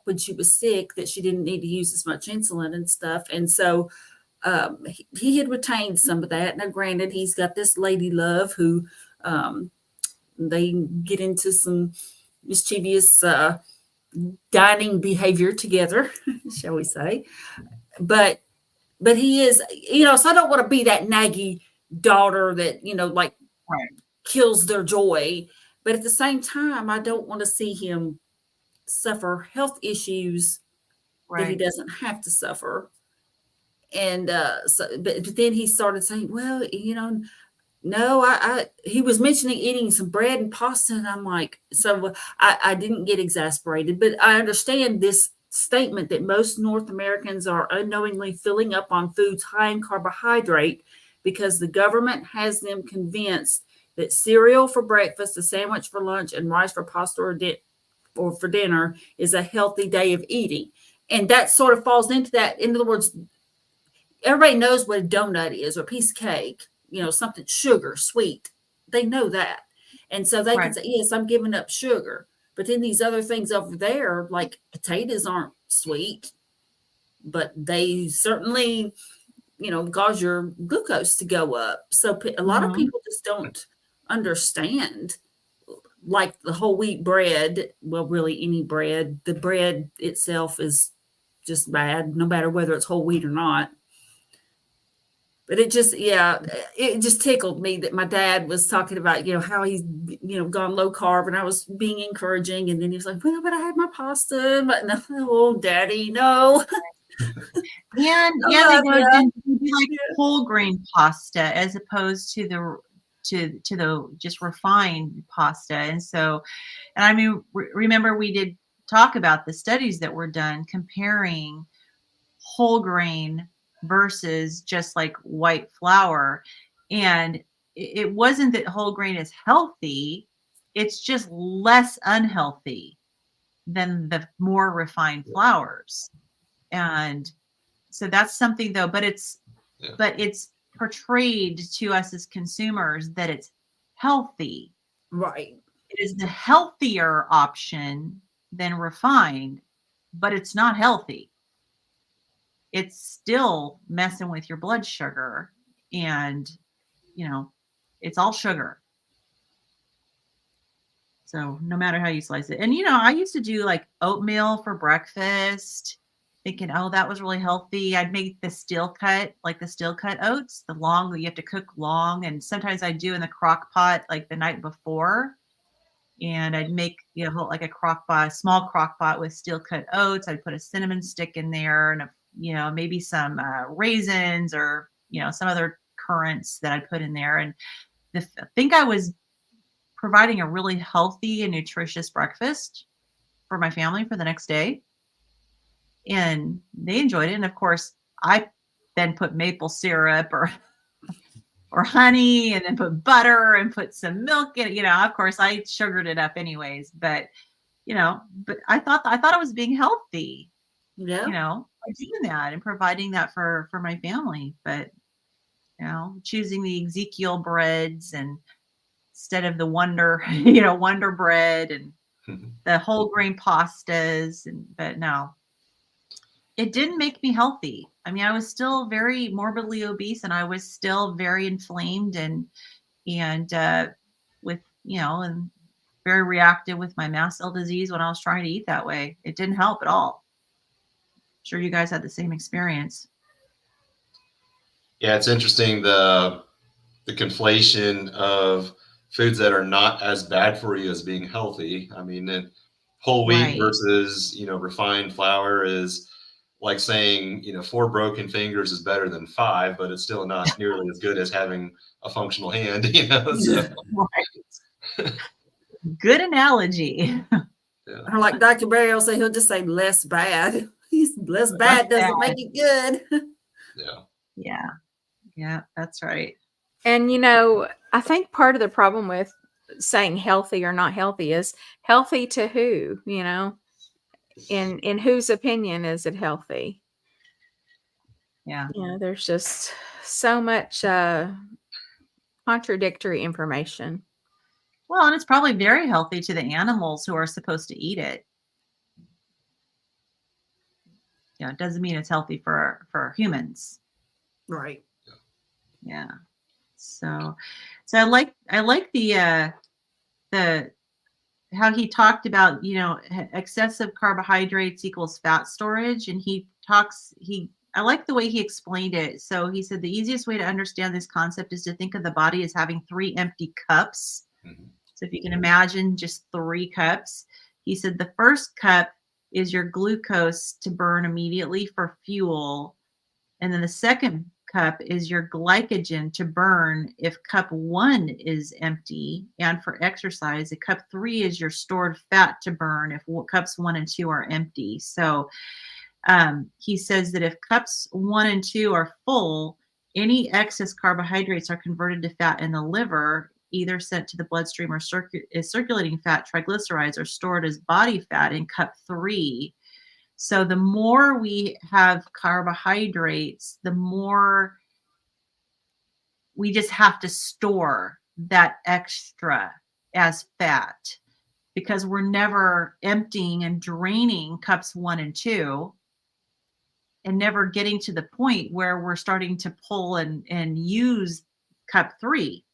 when she was sick, that she didn't need to use as much insulin and stuff. And so he had retained some of that. Now, granted, he's got this lady love who they get into some mischievous dining behavior together, shall we say. But he is, so I don't want to be that naggy daughter that, like right. kills their joy. But at the same time, I don't want to see him suffer health issues that he Right. doesn't have to suffer. And but then he started saying, well, no, he was mentioning eating some bread and pasta, and I'm like, so I didn't get exasperated, but I understand this statement that most North Americans are unknowingly filling up on foods high in carbohydrate because the government has them convinced that cereal for breakfast, a sandwich for lunch, and rice for pasta or for dinner is a healthy day of eating. And that sort of falls into that. In other words, everybody knows what a donut is, or a piece of cake, something sugar, sweet. They know that. And so they can say, yes, I'm giving up sugar. But then these other things over there, like potatoes, aren't sweet, but they certainly, cause your glucose to go up. So a lot of people just don't understand, like the whole wheat bread. Well, really any bread, the bread itself is just bad, no matter whether it's whole wheat or not. But it just tickled me that my dad was talking about, how he's, gone low carb, and I was being encouraging. And then he was like, well, but I had my pasta. But no, oh, Daddy, no. And yeah, they do like whole grain pasta as opposed to the just refined pasta. And so, and I mean, remember we did talk about the studies that were done comparing whole grain versus just like white flour. And it wasn't that whole grain is healthy. It's just less unhealthy than the more refined flours. And so that's something though, but it's portrayed to us as consumers that it's healthy. Right. It is the healthier option than refined, but it's not healthy. It's still messing with your blood sugar, and it's all sugar. So no matter how you slice it. And I used to do like oatmeal for breakfast, thinking, oh, that was really healthy. I'd make the steel cut oats, the long that you have to cook long. And sometimes I'd do in the crock pot like the night before. And I'd make, like a small crock pot with steel cut oats. I'd put a cinnamon stick in there and, maybe some raisins or, some other currants that I'd put in there. And I think I was providing a really healthy and nutritious breakfast for my family for the next day. And they enjoyed it. And of course, I then put maple syrup or honey, and then put butter and put some milk in it. Of course I sugared it up anyways, but I thought it was being healthy, Yeah. by doing that and providing that for my family. But choosing the Ezekiel breads and instead of the Wonder bread and the whole grain pastas. But no, it didn't make me healthy. I mean, I was still very morbidly obese, and I was still very inflamed and with, and very reactive with my mast cell disease when I was trying to eat that way. It didn't help at all. I'm sure you guys had the same experience. Yeah, it's interesting the conflation of foods that are not as bad for you as being healthy. I mean, whole wheat Right. versus, refined flour is like saying, 4 broken fingers is better than 5, but it's still not nearly as good as having a functional hand, So. Right. Good analogy. Yeah. Or like Dr. Barry will say, he'll just say less bad. Less bad doesn't make it good. Yeah. Yeah, that's right. And I think part of the problem with saying healthy or not healthy is healthy to who, in whose opinion is it healthy? Yeah. There's just so much contradictory information. Well, and it's probably very healthy to the animals who are supposed to eat it. It doesn't mean it's healthy for humans. Right. Yeah. So I like the how he talked about, excessive carbohydrates equals fat storage. And I like the way he explained it. So he said the easiest way to understand this concept is to think of the body as having 3 empty cups. Mm-hmm. So if you can imagine just 3 cups, he said the first cup is your glucose to burn immediately for fuel. And then the second cup is your glycogen to burn if cup 1 is empty. And for exercise, the cup 3 is your stored fat to burn if cups 1 and 2 are empty. So he says that if cups 1 and 2 are full, any excess carbohydrates are converted to fat in the liver, either sent to the bloodstream or is circulating fat. Triglycerides are stored as body fat in cup 3. So the more we have carbohydrates, the more we just have to store that extra as fat, because we're never emptying and draining cups 1 and 2 and never getting to the point where we're starting to pull and use cup 3.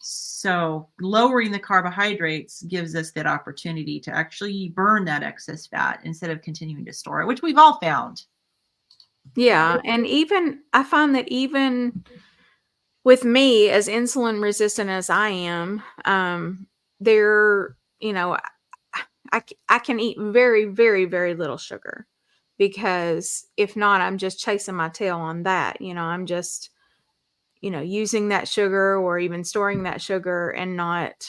So lowering the carbohydrates gives us that opportunity to actually burn that excess fat instead of continuing to store it, which we've all found. Yeah. And I find that even with me, as insulin resistant as I am, there, I can eat very, very, very little sugar, because if not, I'm just chasing my tail on that. I'm just, using that sugar or even storing that sugar and not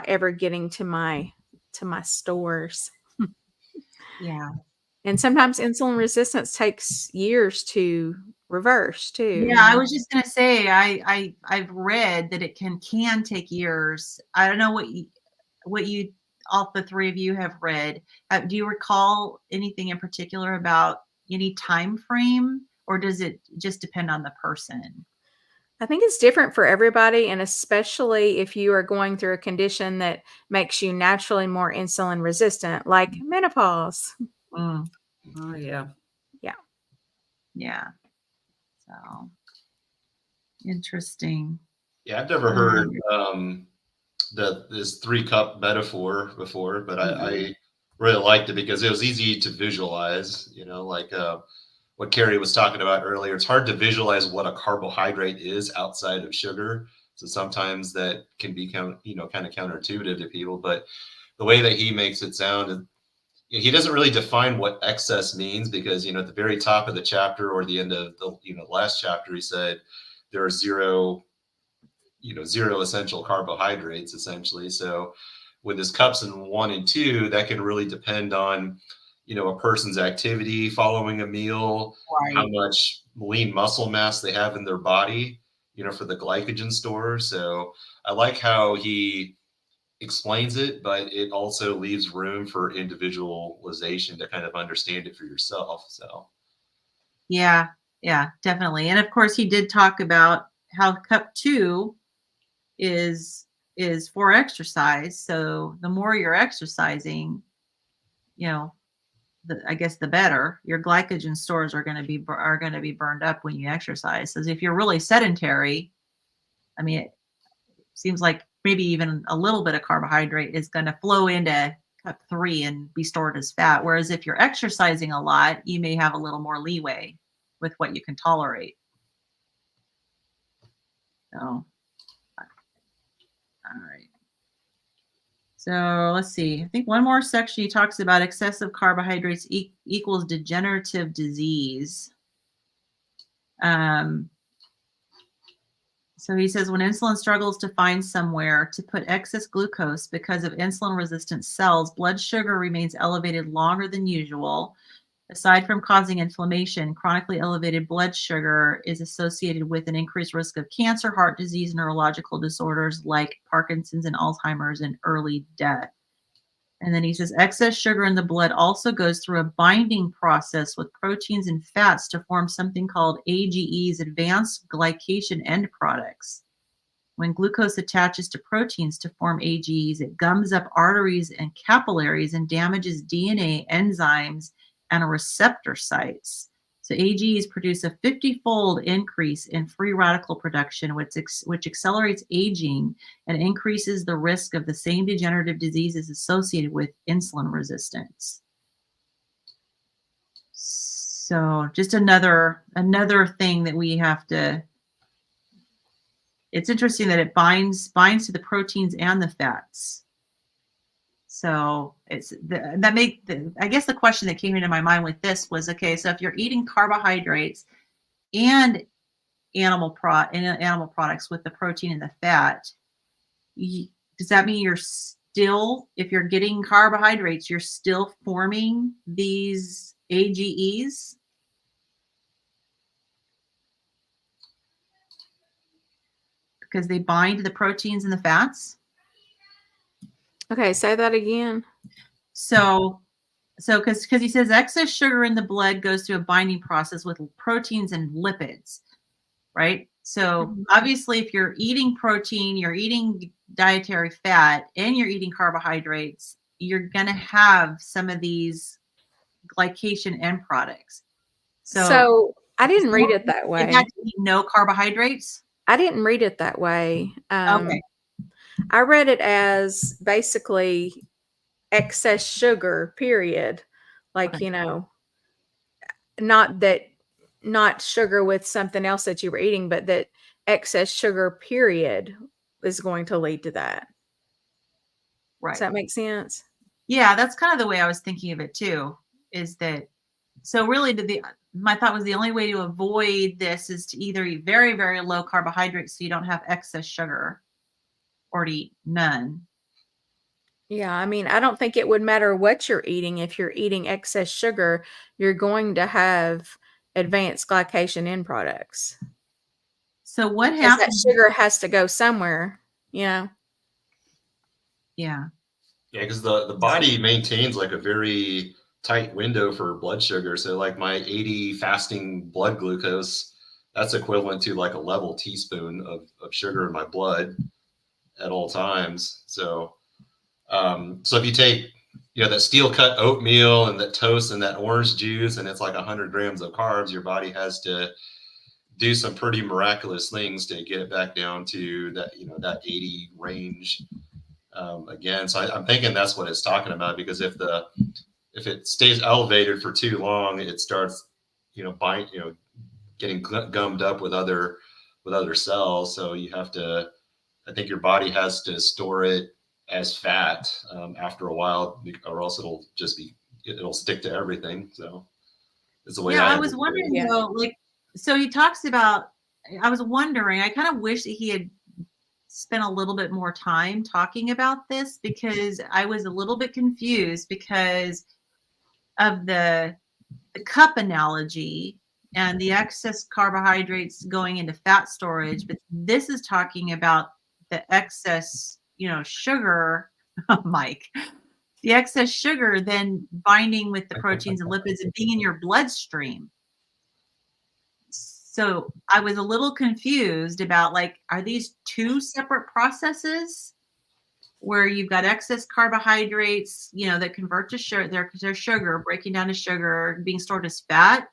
ever getting to my stores. Yeah. And sometimes insulin resistance takes years to reverse too. Yeah, I was just gonna say I've read that it can take years. I don't know what you all the three of you have read. Do you recall anything in particular about any time frame, or does it just depend on the person? I think it's different for everybody, and especially if you are going through a condition that makes you naturally more insulin resistant, like menopause. Mm, Oh, yeah. Yeah. yeah. So interesting. Yeah, I've never heard this 3 cup metaphor before, but I really liked it because it was easy to visualize. Like what Carrie was talking about earlier. It's hard to visualize what a carbohydrate is outside of sugar. So sometimes that can become, kind of counterintuitive to people. But the way that he makes it sound, he doesn't really define what excess means because, at the very top of the chapter or the end of the, last chapter, he said there are zero essential carbohydrates essentially. So with his cups in 1 and 2, that can really depend on, a person's activity following a meal, how Right. much lean muscle mass they have in their body, for the glycogen store. So I like how he explains it, but it also leaves room for individualization to kind of understand it for yourself. So Yeah, yeah, definitely. And of course, he did talk about how cup 2 is for exercise. So the more you're exercising, you know, I guess the better. Your glycogen stores are going to be burned up when you exercise. So if you're really sedentary, I mean, it seems like maybe even a little bit of carbohydrate is going to flow into cup 3 and be stored as fat. Whereas if you're exercising a lot, you may have a little more leeway with what you can tolerate. So, all right. So let's see. I think one more section he talks about excessive carbohydrates equals degenerative disease. Um, so he says when insulin struggles to find somewhere to put excess glucose because of insulin resistant cells, blood sugar remains elevated longer than usual. Aside from causing inflammation, chronically elevated blood sugar is associated with an increased risk of cancer, heart disease, neurological disorders like Parkinson's and Alzheimer's, and early death. And then he says excess sugar in the blood also goes through a binding process with proteins and fats to form something called AGEs, advanced glycation end products. When glucose attaches to proteins to form AGEs, it gums up arteries and capillaries and damages DNA, enzymes, and receptor sites. So AGEs produce a 50-fold increase in free radical production, which accelerates aging and increases the risk of the same degenerative diseases associated with insulin resistance. So just another thing that we have to. It's interesting that it binds to the proteins and the fats. So I guess the question that came into my mind with this was, okay, so if you're eating carbohydrates and animal products with the protein and the fat, does that mean you're still, if you're getting carbohydrates, you're still forming these AGEs? Because they bind to the proteins and the fats? Okay, say that again. So because he says excess sugar in the blood goes through a binding process with proteins and lipids, right? So obviously, if you're eating protein, you're eating dietary fat, and you're eating carbohydrates, you're going to have some of these glycation end products. So I didn't read it that way. It actually no carbohydrates? I didn't read it that way. Okay. I read it as basically excess sugar, period. Like, Okay. Not sugar with something else that you were eating, but that excess sugar, period, is going to lead to that. Right. Does that make sense? Yeah, that's kind of the way I was thinking of it too, is that, so really my thought was the only way to avoid this is to either eat very, very low carbohydrates so you don't have excess sugar, or to eat none. Yeah, I mean, I don't think it would matter what you're eating. If you're eating excess sugar, you're going to have advanced glycation end products. So what Because that happens? sugar has to go somewhere, you know? Yeah. Yeah, because the body maintains like a very tight window for blood sugar. So like my 80 fasting blood glucose, that's equivalent to like a level teaspoon of sugar in my blood at all times. So so if you take that steel cut oatmeal and that toast and that orange juice and it's like 100 grams of carbs, your body has to do some pretty miraculous things to get it back down to that that 80 range again. So I'm thinking that's what it's talking about, because if it stays elevated for too long, it starts getting gummed up with other cells. So you have to, I think your body has to store it as fat after a while, or else it'll stick to everything. So it's the way Yeah, I I was understand it. wondering though, like, so he talks about, I was wondering, I kind of wish that he had spent a little bit more time talking about this, because I was a little bit confused because of the cup analogy and the excess carbohydrates going into fat storage. But this is talking about the excess, sugar, Mike, the excess sugar then binding with the proteins and lipids and being in your bloodstream. So I was a little confused about, like, are these two separate processes where you've got excess carbohydrates, that convert to sugar, they're sugar, breaking down to sugar, being stored as fat,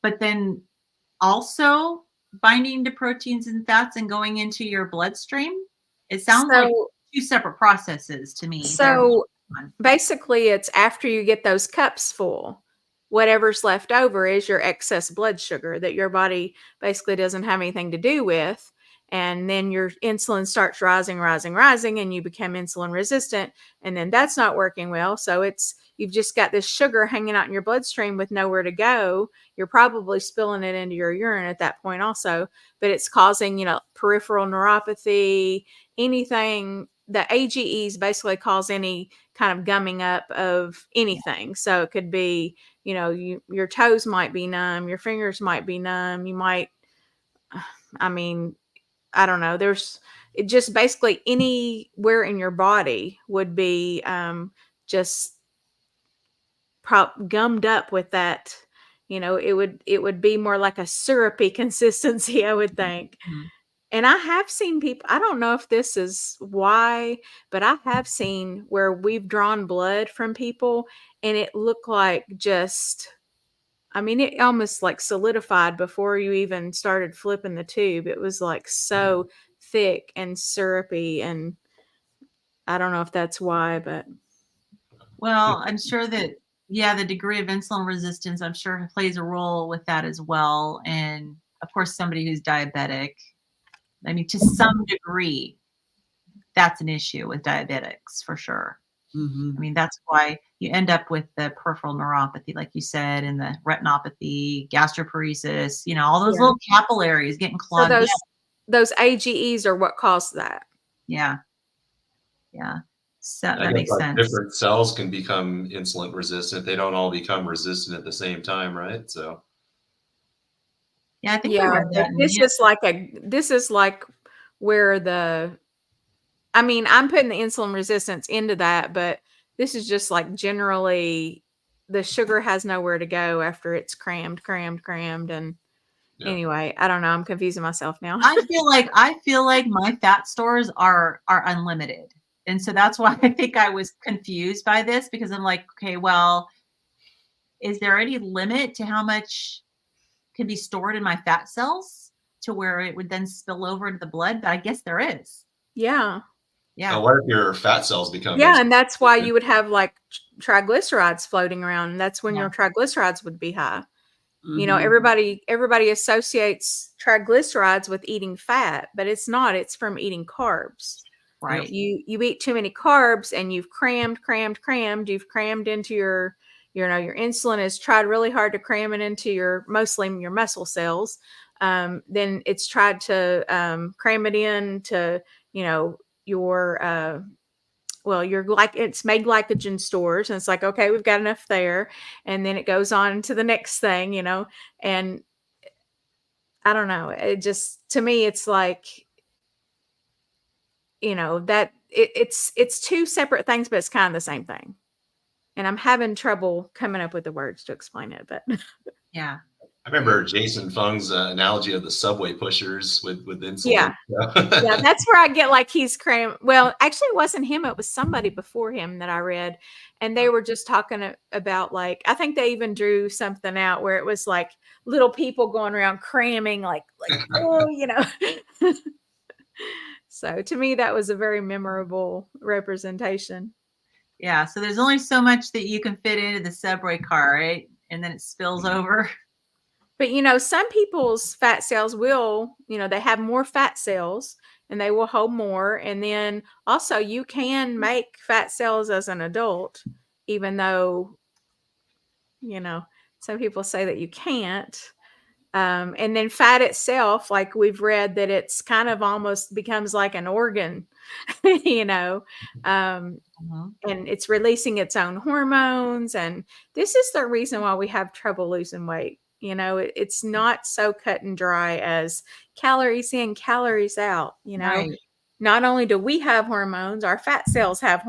but then also binding to proteins and fats and going into your bloodstream? It sounds like So, two separate processes to me that are so going on. basically, it's after you get those cups full, whatever's left over is your excess blood sugar that your body basically doesn't have anything to do with. And then your insulin starts rising, and you become insulin resistant. And then that's not working well. So you've just got this sugar hanging out in your bloodstream with nowhere to go. You're probably spilling it into your urine at that point also, but it's causing, peripheral neuropathy, anything. The AGEs basically cause any kind of gumming up of anything. So it could be, your toes might be numb, your fingers might be numb, you might, I mean, I don't know. It just basically anywhere in your body would be just gummed up with that. It would be more like a syrupy consistency, I would think. Mhm. And I have seen people, I don't know if this is why, but I have seen where we've drawn blood from people and it looked like it almost like solidified before you even started flipping the tube. It was like so thick and syrupy, and I don't know if that's why, but Well, I'm sure that, yeah, the degree of insulin resistance, I'm sure, plays a role with that as well. And of course, somebody who's diabetic, I mean, to some degree, that's an issue with diabetics for sure. I mean, that's why you end up with the peripheral neuropathy, like you said, and the retinopathy, gastroparesis, all those yeah. little capillaries getting So clogged up. those AGEs are what caused that. Yeah. Yeah. So I that guess makes like sense. different cells can become insulin resistant. They don't all become resistant at the same time, right? So Yeah, I think I Yeah, read but that. this is like where I'm putting the insulin resistance into that, but this is just like generally the sugar has nowhere to go after it's crammed. And yeah. anyway, I don't know. I'm confusing myself now. I feel like my fat stores are unlimited. And so that's why I think I was confused by this, because I'm like, okay, well, is there any limit to how much can be stored in my fat cells to where it would then spill over into the blood? But I guess there is. Yeah. Yeah. What if your fat cells become Yeah, insulin and that's why resistant? you would have like triglycerides floating around. And that's when Yeah. your triglycerides would be high. Mhm. Everybody associates triglycerides with eating fat, but it's not. It's from eating carbs. Right. You eat too many carbs and you've crammed. You've crammed into your insulin has tried really hard to cram it into mostly your muscle cells. Then it's tried to cram it into your it's made glycogen stores, and it's like, okay, we've got enough there. And then it goes on to the next thing, and I don't know. It just, to me, it's like, that it's two separate things, but it's kind of the same thing. And I'm having trouble coming up with the words to explain it, but Yeah. I remember Jason Fung's analogy of the subway pushers with insulin. Yeah, that's where I get like he's cram. Well, actually, it wasn't him. It was somebody before him that I read, and they were just talking about, like, I think they even drew something out where it was like little people going around cramming, like oh, So to me, that was a very memorable representation. Yeah. So there's only so much that you can fit into the subway car, right? And then it spills over. But some people's fat cells will, they have more fat cells and they will hold more. And then also you can make fat cells as an adult, even though, some people say that you can't. And then fat itself, like we've read that it's kind of almost becomes like an organ, and it's releasing its own hormones. And this is the reason why we have trouble losing weight. It's not so cut and dry as calories in, calories out. Right. Not only do we have hormones, our fat cells have,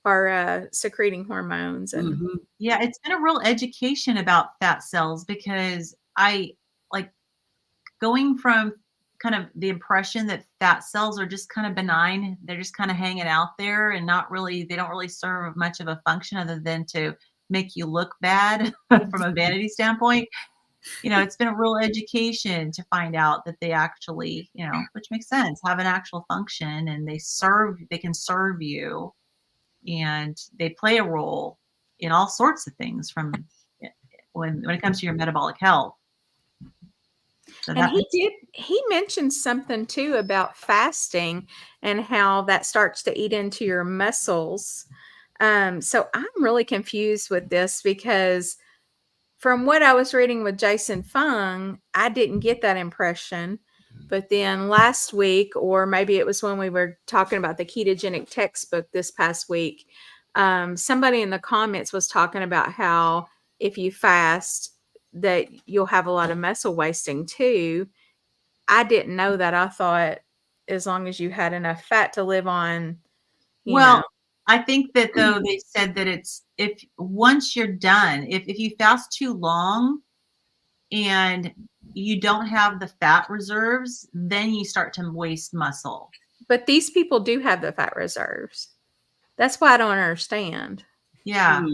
are secreting hormones. And yeah, it's been a real education about fat cells, because I like going from kind of the impression that fat cells are just kind of benign. They're just kind of hanging out there and they don't really serve much of a function other than to make you look bad from a vanity standpoint. It's been a real education to find out that they actually, which makes sense, have an actual function, and they can serve you, and they play a role in all sorts of things from when it comes to your metabolic health. So and he mentioned something too about fasting and how that starts to eat into your muscles. So I'm really confused with this, because from what I was reading with Jason Fung, I didn't get that impression. But then last week, or maybe it was when we were talking about the ketogenic textbook this past week, somebody in the comments was talking about how if you fast, that you'll have a lot of muscle wasting too. I didn't know that. I thought as long as you had enough fat to live on, well, I think that though they said that if once you're done, if you fast too long and you don't have the fat reserves, then you start to waste muscle. But these people do have the fat reserves. That's why I don't understand. Yeah.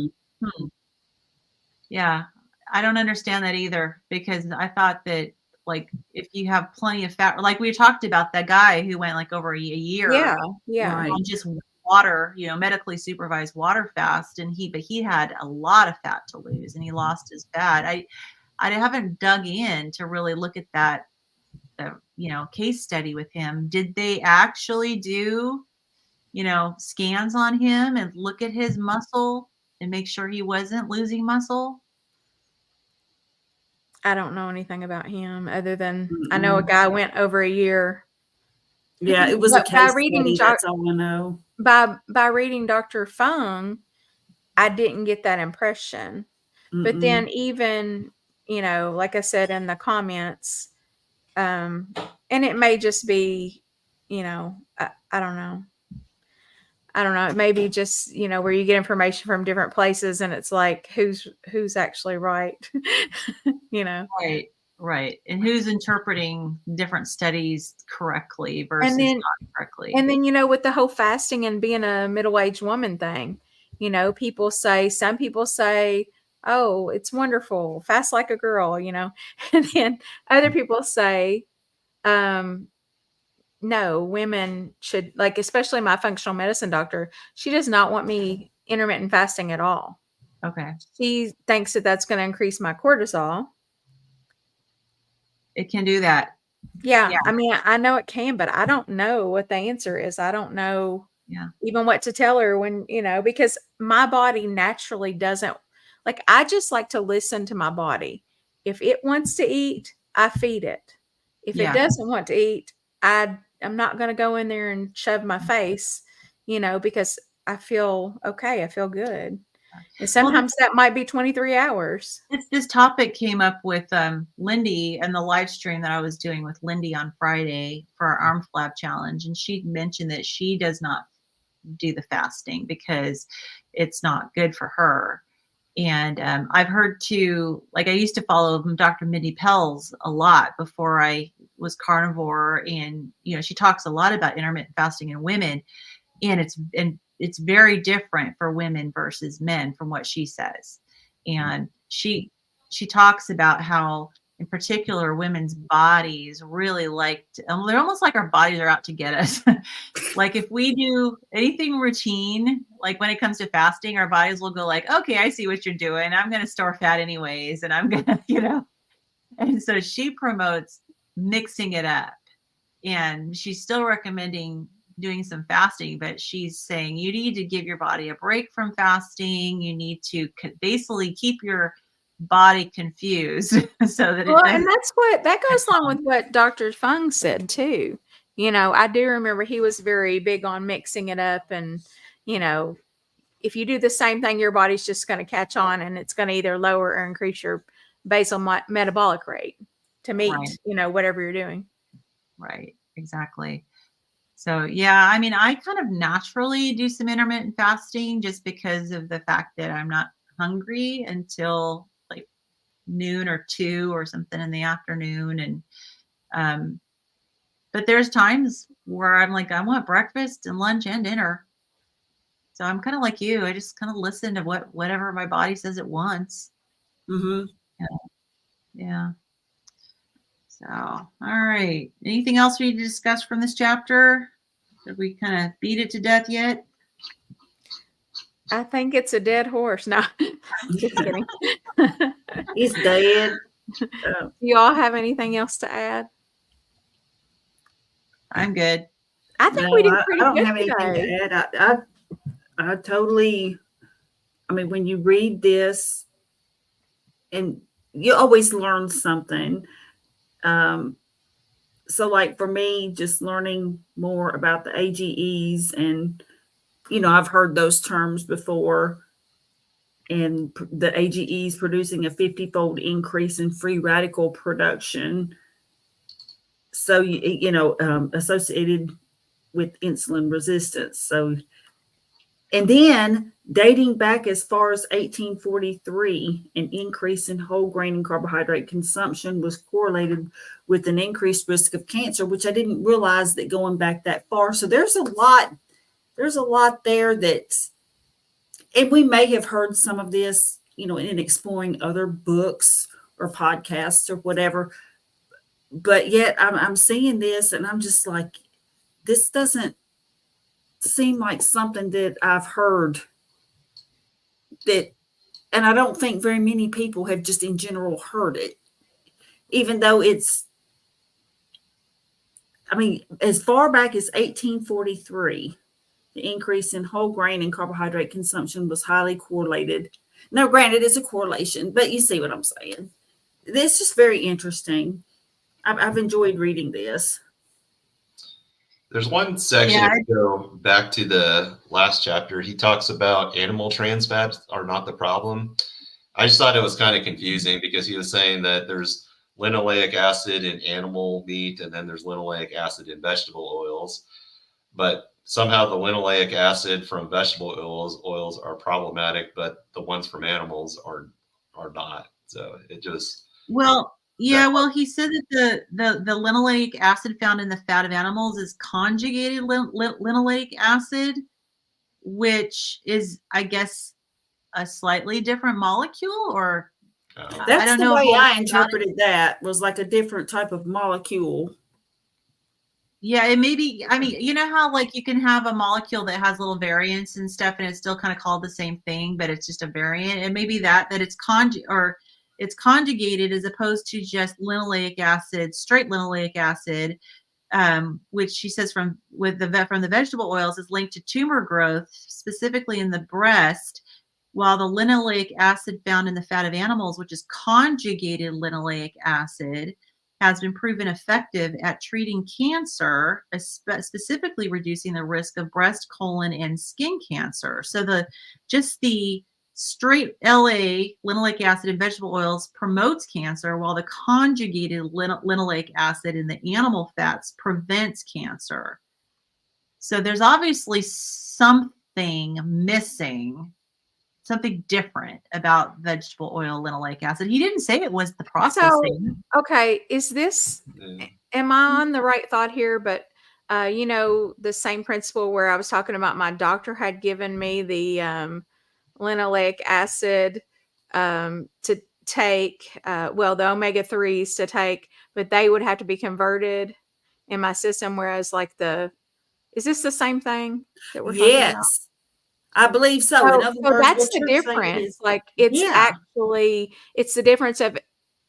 Yeah. I don't understand that either, because I thought that, like, if you have plenty of fat, like we talked about that guy who went like over a year on just water, medically supervised water fast, and he had a lot of fat to lose, and he lost his fat. I haven't dug in to really look at that, case study with him. Did they actually do, scans on him and look at his muscle and make sure he wasn't losing muscle? I don't know anything about him other than I know a guy went over a year. Yeah, it was a case study. That's all I know. By reading Dr. Fung, I didn't get that impression. But then even, like I said in the comments, and it may just be, I don't know. It may be just, where you get information from different places and it's like, who's actually right, Right. And who's interpreting different studies correctly versus not correctly. And then, with the whole fasting and being a middle-aged woman thing, some people say, oh, it's wonderful, fast like a girl, and then other people say, no, women should, like, especially my functional medicine doctor, she does not want me intermittent fasting at all. Okay. She thinks that that's going to increase my cortisol. It can do that. Yeah. I mean, I know it can, but I don't know what the answer is. I don't know even what to tell her when, because my body naturally doesn't, like, I just like to listen to my body. If it wants to eat, I feed it. If it doesn't want to eat, I'm not going to go in there and shove my face, because I feel okay. I feel good. And Well, sometimes that might be 23 hours. this topic came up with Lindy and the live stream that I was doing with Lindy on Friday for our arm flab challenge. And she mentioned that she does not do the fasting because it's not good for her. And I've heard too, like I used to follow Dr. Mindy Pelz a lot before I was carnivore. And, she talks a lot about intermittent fasting in women. And it's very different for women versus men from what she says. And she talks about how in particular women's bodies really they're almost like our bodies are out to get us. Like if we do anything routine, like when it comes to fasting, our bodies will go like, okay, I see what you're doing. I'm going to store fat anyways. And I'm going to, and so she promotes mixing it up. And she's still recommending doing some fasting, but she's saying you need to give your body a break from fasting. You need to basically keep your body confused so that Well, and that goes along with what Dr. Fung said too. I do remember he was very big on mixing it up, and if you do the same thing, your body's just going to catch on, and it's going to either lower or increase your basal metabolic rate to meet, whatever you're doing. Right. Exactly. So, yeah, I mean, I kind of naturally do some intermittent fasting just because of the fact that I'm not hungry until like noon or 2 or something in the afternoon. And, but there's times where I'm like, I want breakfast and lunch and dinner. So I'm kind of like you. I just kind of listen to whatever my body says it wants. Mm-hmm. Yeah. So, all right. Anything else we need to discuss from this chapter? Did we kind of beat it to death yet? I think it's a dead horse. No, just kidding. He's dead. Do you all have anything else to add? I'm good. I think we did pretty I don't good have anything today. to add. I totally, I mean, when you read this, and you always learn something. So like for me, just learning more about the AGEs, and I've heard those terms before, and the AGEs producing a 50-fold increase in free radical production. So associated with insulin resistance. So, and then dating back as far as 1843, an increase in whole grain and carbohydrate consumption was correlated with an increased risk of cancer, which I didn't realize that going back that far. So there's a lot there that, and we may have heard some of this, in exploring other books or podcasts or whatever, but yet I'm seeing this and I'm just like, this doesn't seem like something that I've heard that, and I don't think very many people have just in general heard it, even though it's, I mean, as far back as 1843, the increase in whole grain and carbohydrate consumption was highly correlated. Now, granted, it's a correlation, but you see what I'm saying. This is very interesting. I've enjoyed reading this. There's one section, if you go back to the last chapter, he talks about animal trans fats are not the problem. I just thought it was kind of confusing because he was saying that there's linoleic acid in animal meat and then there's linoleic acid in vegetable oils. But somehow the linoleic acid from vegetable oils are problematic, but the ones from animals are not. So it just... Well, yeah, well, he said that the linoleic acid found in the fat of animals is conjugated linoleic acid, which is, I guess, a slightly different molecule, or that's I don't the way I interpreted that, was like a different type of molecule. Yeah, it may be. I mean, you know how like you can have a molecule that has little variants and stuff, and it's still kind of called the same thing, but it's just a variant. And maybe that it's conjugated as opposed to just linoleic acid, straight linoleic acid, which she says from the vegetable oils is linked to tumor growth, specifically in the breast, while the linoleic acid found in the fat of animals, which is conjugated linoleic acid, has been proven effective at treating cancer, specifically reducing the risk of breast, colon, and skin cancer. So the straight linoleic acid in vegetable oils promotes cancer, while the conjugated linoleic acid in the animal fats prevents cancer. So there's obviously something missing, something different about vegetable oil linoleic acid. He didn't say it was the processing. So, okay, am I on the right thought here? But the same principle where I was talking about, my doctor had given me the linoleic acid to take, the omega-3s to take, but they would have to be converted in my system. Whereas is this the same thing that we're talking about? Yes, I believe so. In other So words, that's what the you're saying difference. is, Like, it's yeah, the difference of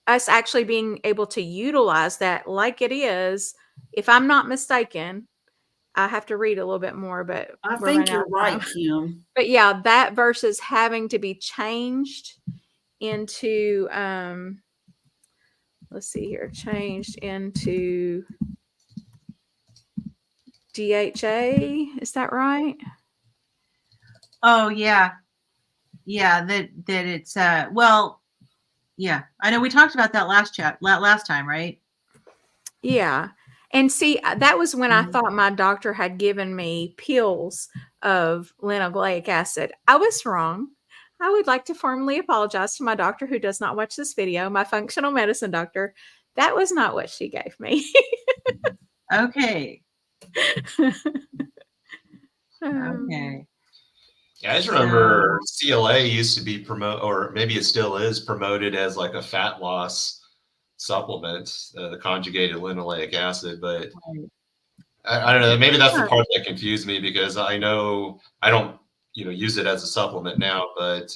us actually being able to utilize that like it is. If I'm not mistaken, I have to read a little bit more, but I we're think running out you're of right, time. Kim. But yeah, that versus having to be changed into, let's see here, changed into DHA. Is that right? Oh yeah. Yeah, that it's yeah. I know we talked about that last time, right? Yeah. And see, that was when I Mhm. thought my doctor had given me pills of linoleic acid. I was wrong. I would like to formally apologize to my doctor who does not watch this video, my functional medicine doctor. That was not what she gave me. Okay. Um, Okay. Yeah, I just So remember CLA used to be or maybe it still is promoted as like a fat loss supplement, the conjugated linoleic acid. But right. I don't know. Maybe that's the yeah. part that confused me because I know I don't, use it as a supplement now. But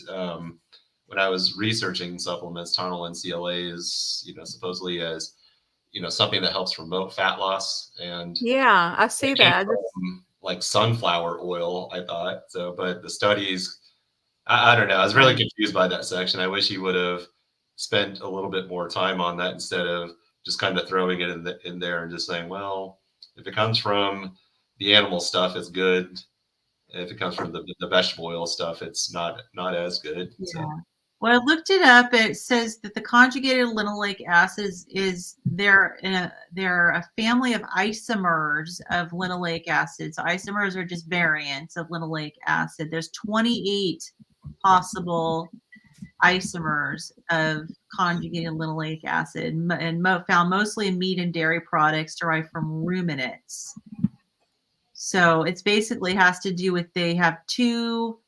when I was researching supplements, Tonal CLA is, supposedly as, something that helps promote fat loss, and Yeah, I it see came that. from like sunflower oil, I thought. So, but the studies, I don't know. I was really Right. confused by that section. I wish he would have spent a little bit more time on that instead of just kind of throwing it in there and just saying, well, if it comes from the animal stuff, it's good. If it comes from the vegetable oil stuff, it's not as good. So Yeah. Well, I looked it up. It says that the conjugated linoleic acids they're a family of isomers of linoleic acid. So isomers are just variants of linoleic acid. There's 28 possible isomers of conjugated linoleic acid, and found mostly in meat and dairy products derived from ruminants. So it's basically has to do with, they have two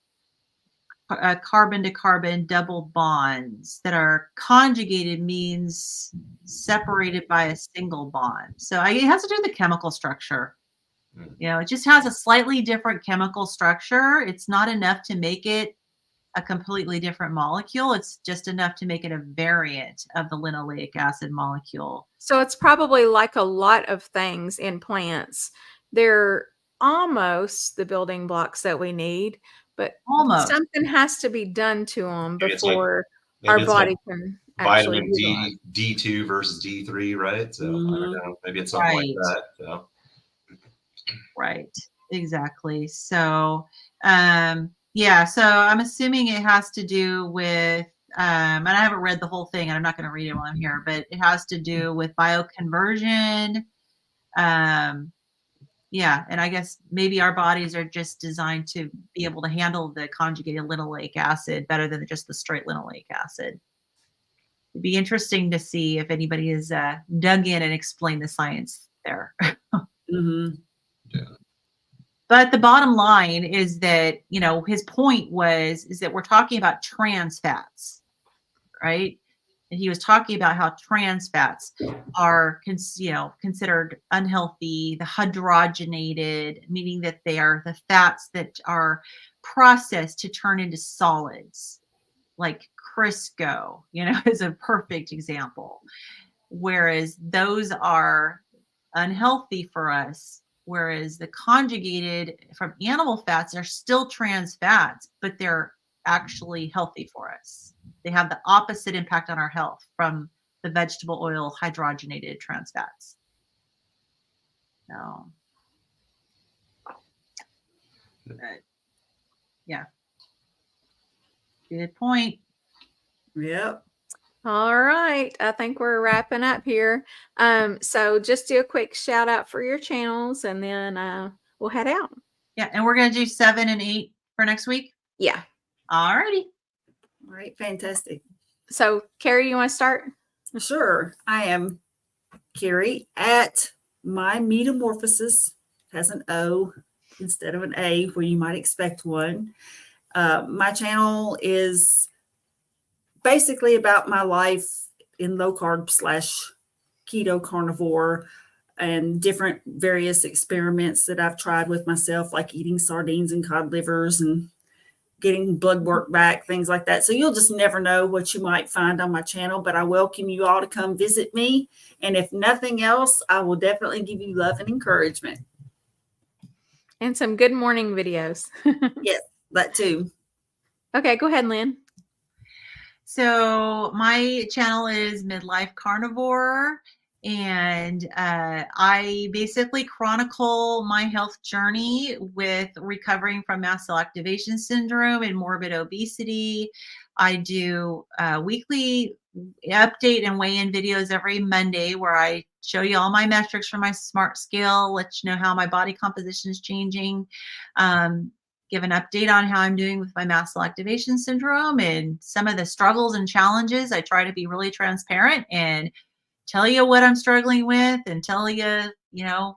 carbon to carbon double bonds that are conjugated, means separated by a single bond. So it has to do with the chemical structure. It just has a slightly different chemical structure. It's not enough to make it a completely different molecule. It's just enough to make it a variant of the linoleic acid molecule. So it's probably like a lot of things in plants. They're almost the building blocks that we need, but Almost. something has to be done to them maybe it's like before our maybe it's like body can actually vitamin utilize. D2 versus D3, right? So I don't know. Maybe it's something like Right. that. So Right. Exactly. So, yeah, so I'm assuming it has to do with, and I haven't read the whole thing and I'm not going to read it while I'm here, but it has to do with bioconversion. Yeah, and I guess maybe our bodies are just designed to be able to handle the conjugated linoleic acid better than just the straight linoleic acid. It'd be interesting to see if anybody has dug in and explained the science there. Mm-hmm. yeah. But the bottom line is that, his point is that we're talking about trans fats, right? And he was talking about how trans fats are, considered unhealthy, the hydrogenated, meaning that they are the fats that are processed to turn into solids, like Crisco, is a perfect example. Whereas those are unhealthy for us. Whereas the conjugated from animal fats are still trans fats, but they're actually healthy for us. They have the opposite impact on our health from the vegetable oil hydrogenated trans fats. So, but, yeah, good point. Yep. All right. I think we're wrapping up here. So just do a quick shout out for your channels and then we'll head out. Yeah, and we're gonna do 7 and 8 for next week. Yeah. Alrighty. All right. Fantastic. So Carrie, you want to start? Sure. I am Carrie at My Metamorphosis, has an O instead of an A where you might expect one. My channel is basically about my life in low carb / keto carnivore and different various experiments that I've tried with myself, like eating sardines and cod livers and getting blood work back, things like that. So you'll just never know what you might find on my channel, but I welcome you all to come visit me. And if nothing else, I will definitely give you love and encouragement. And some good morning videos. Yes, that too. Okay, go ahead, Lynn. So my channel is Midlife Carnivore, and I basically chronicle my health journey with recovering from mast cell activation syndrome and morbid obesity. I do weekly update and weigh-in videos every Monday where I show you all my metrics from my SMART scale, let you know how my body composition is changing, give an update on how I'm doing with my mast cell activation syndrome and some of the struggles and challenges. I try to be really transparent and tell you what I'm struggling with and tell you,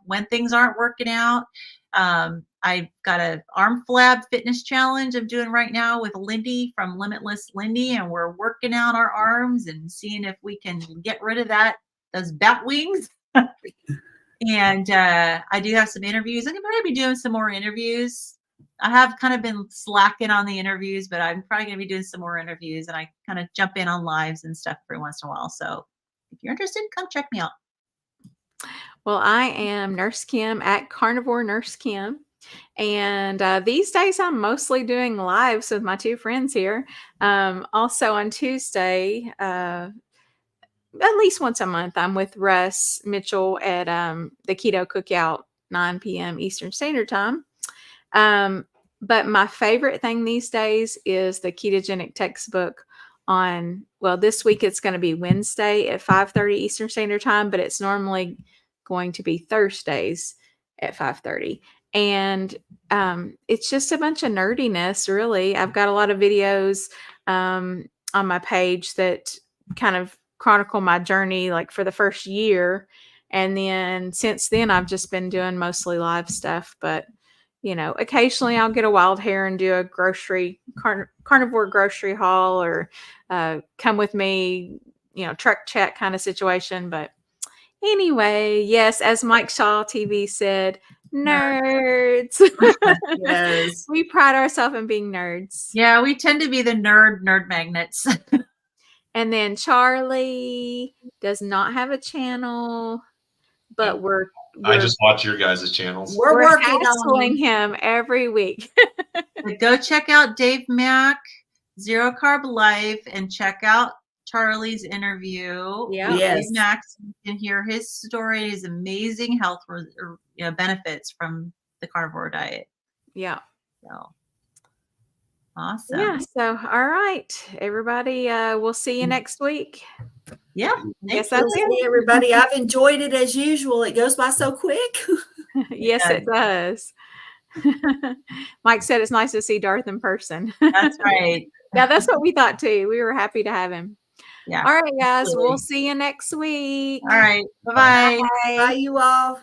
when things aren't working out. I've got an arm flab fitness challenge I'm doing right now with Lindy from Limitless Lindy, and we're working out our arms and seeing if we can get rid of those bat wings. And I do have some interviews. I'm going to be doing some more interviews. I have kind of been slacking on the interviews, but I'm probably going to be doing some more interviews, and I kind of jump in on lives and stuff every once in a while. So if you're interested, come check me out. Well, I am Nurse Kim at Carnivore Nurse Kim. And these days I'm mostly doing lives with my two friends here. Also on Tuesday, at least once a month, I'm with Russ Mitchell at the Keto Cookout, 9 p.m. Eastern Standard Time. But my favorite thing these days is the ketogenic textbook this week it's going to be Wednesday at 5:30 Eastern Standard Time, but it's normally going to be Thursdays at 5:30. And it's just a bunch of nerdiness, really. I've got a lot of videos on my page that kind of chronicle my journey, like for the first year. And then since then, I've just been doing mostly live stuff. But, occasionally I'll get a wild hair and do a carnivore grocery haul or come with me, truck check kind of situation. But anyway, yes, as Mike Shaw TV said, nerds. Yes. We pride ourselves in being nerds. Yeah, we tend to be the nerd magnets. And then Charlie does not have a channel, but I just watch your guys' channels. We're working hassling on him every week. But go check out Dave Mack, Zero Carb Life, and check out Charlie's interview Yeah. with Yes. Dave Mack. You can hear his story, his amazing health benefits from the carnivore diet. Yeah. So awesome. Yeah. So, all right, everybody. We'll see you next week. Yeah. Yes, We'll that's it. see everybody. I've enjoyed it as usual. It goes by so quick. Yes, Yeah. it does. Mike said it's nice to see Darth in person. That's right. Yeah, that's what we thought too. We were happy to have him. Yeah. All right, guys. Absolutely. We'll see you next week. All right. Bye-bye. Bye. Bye, you all.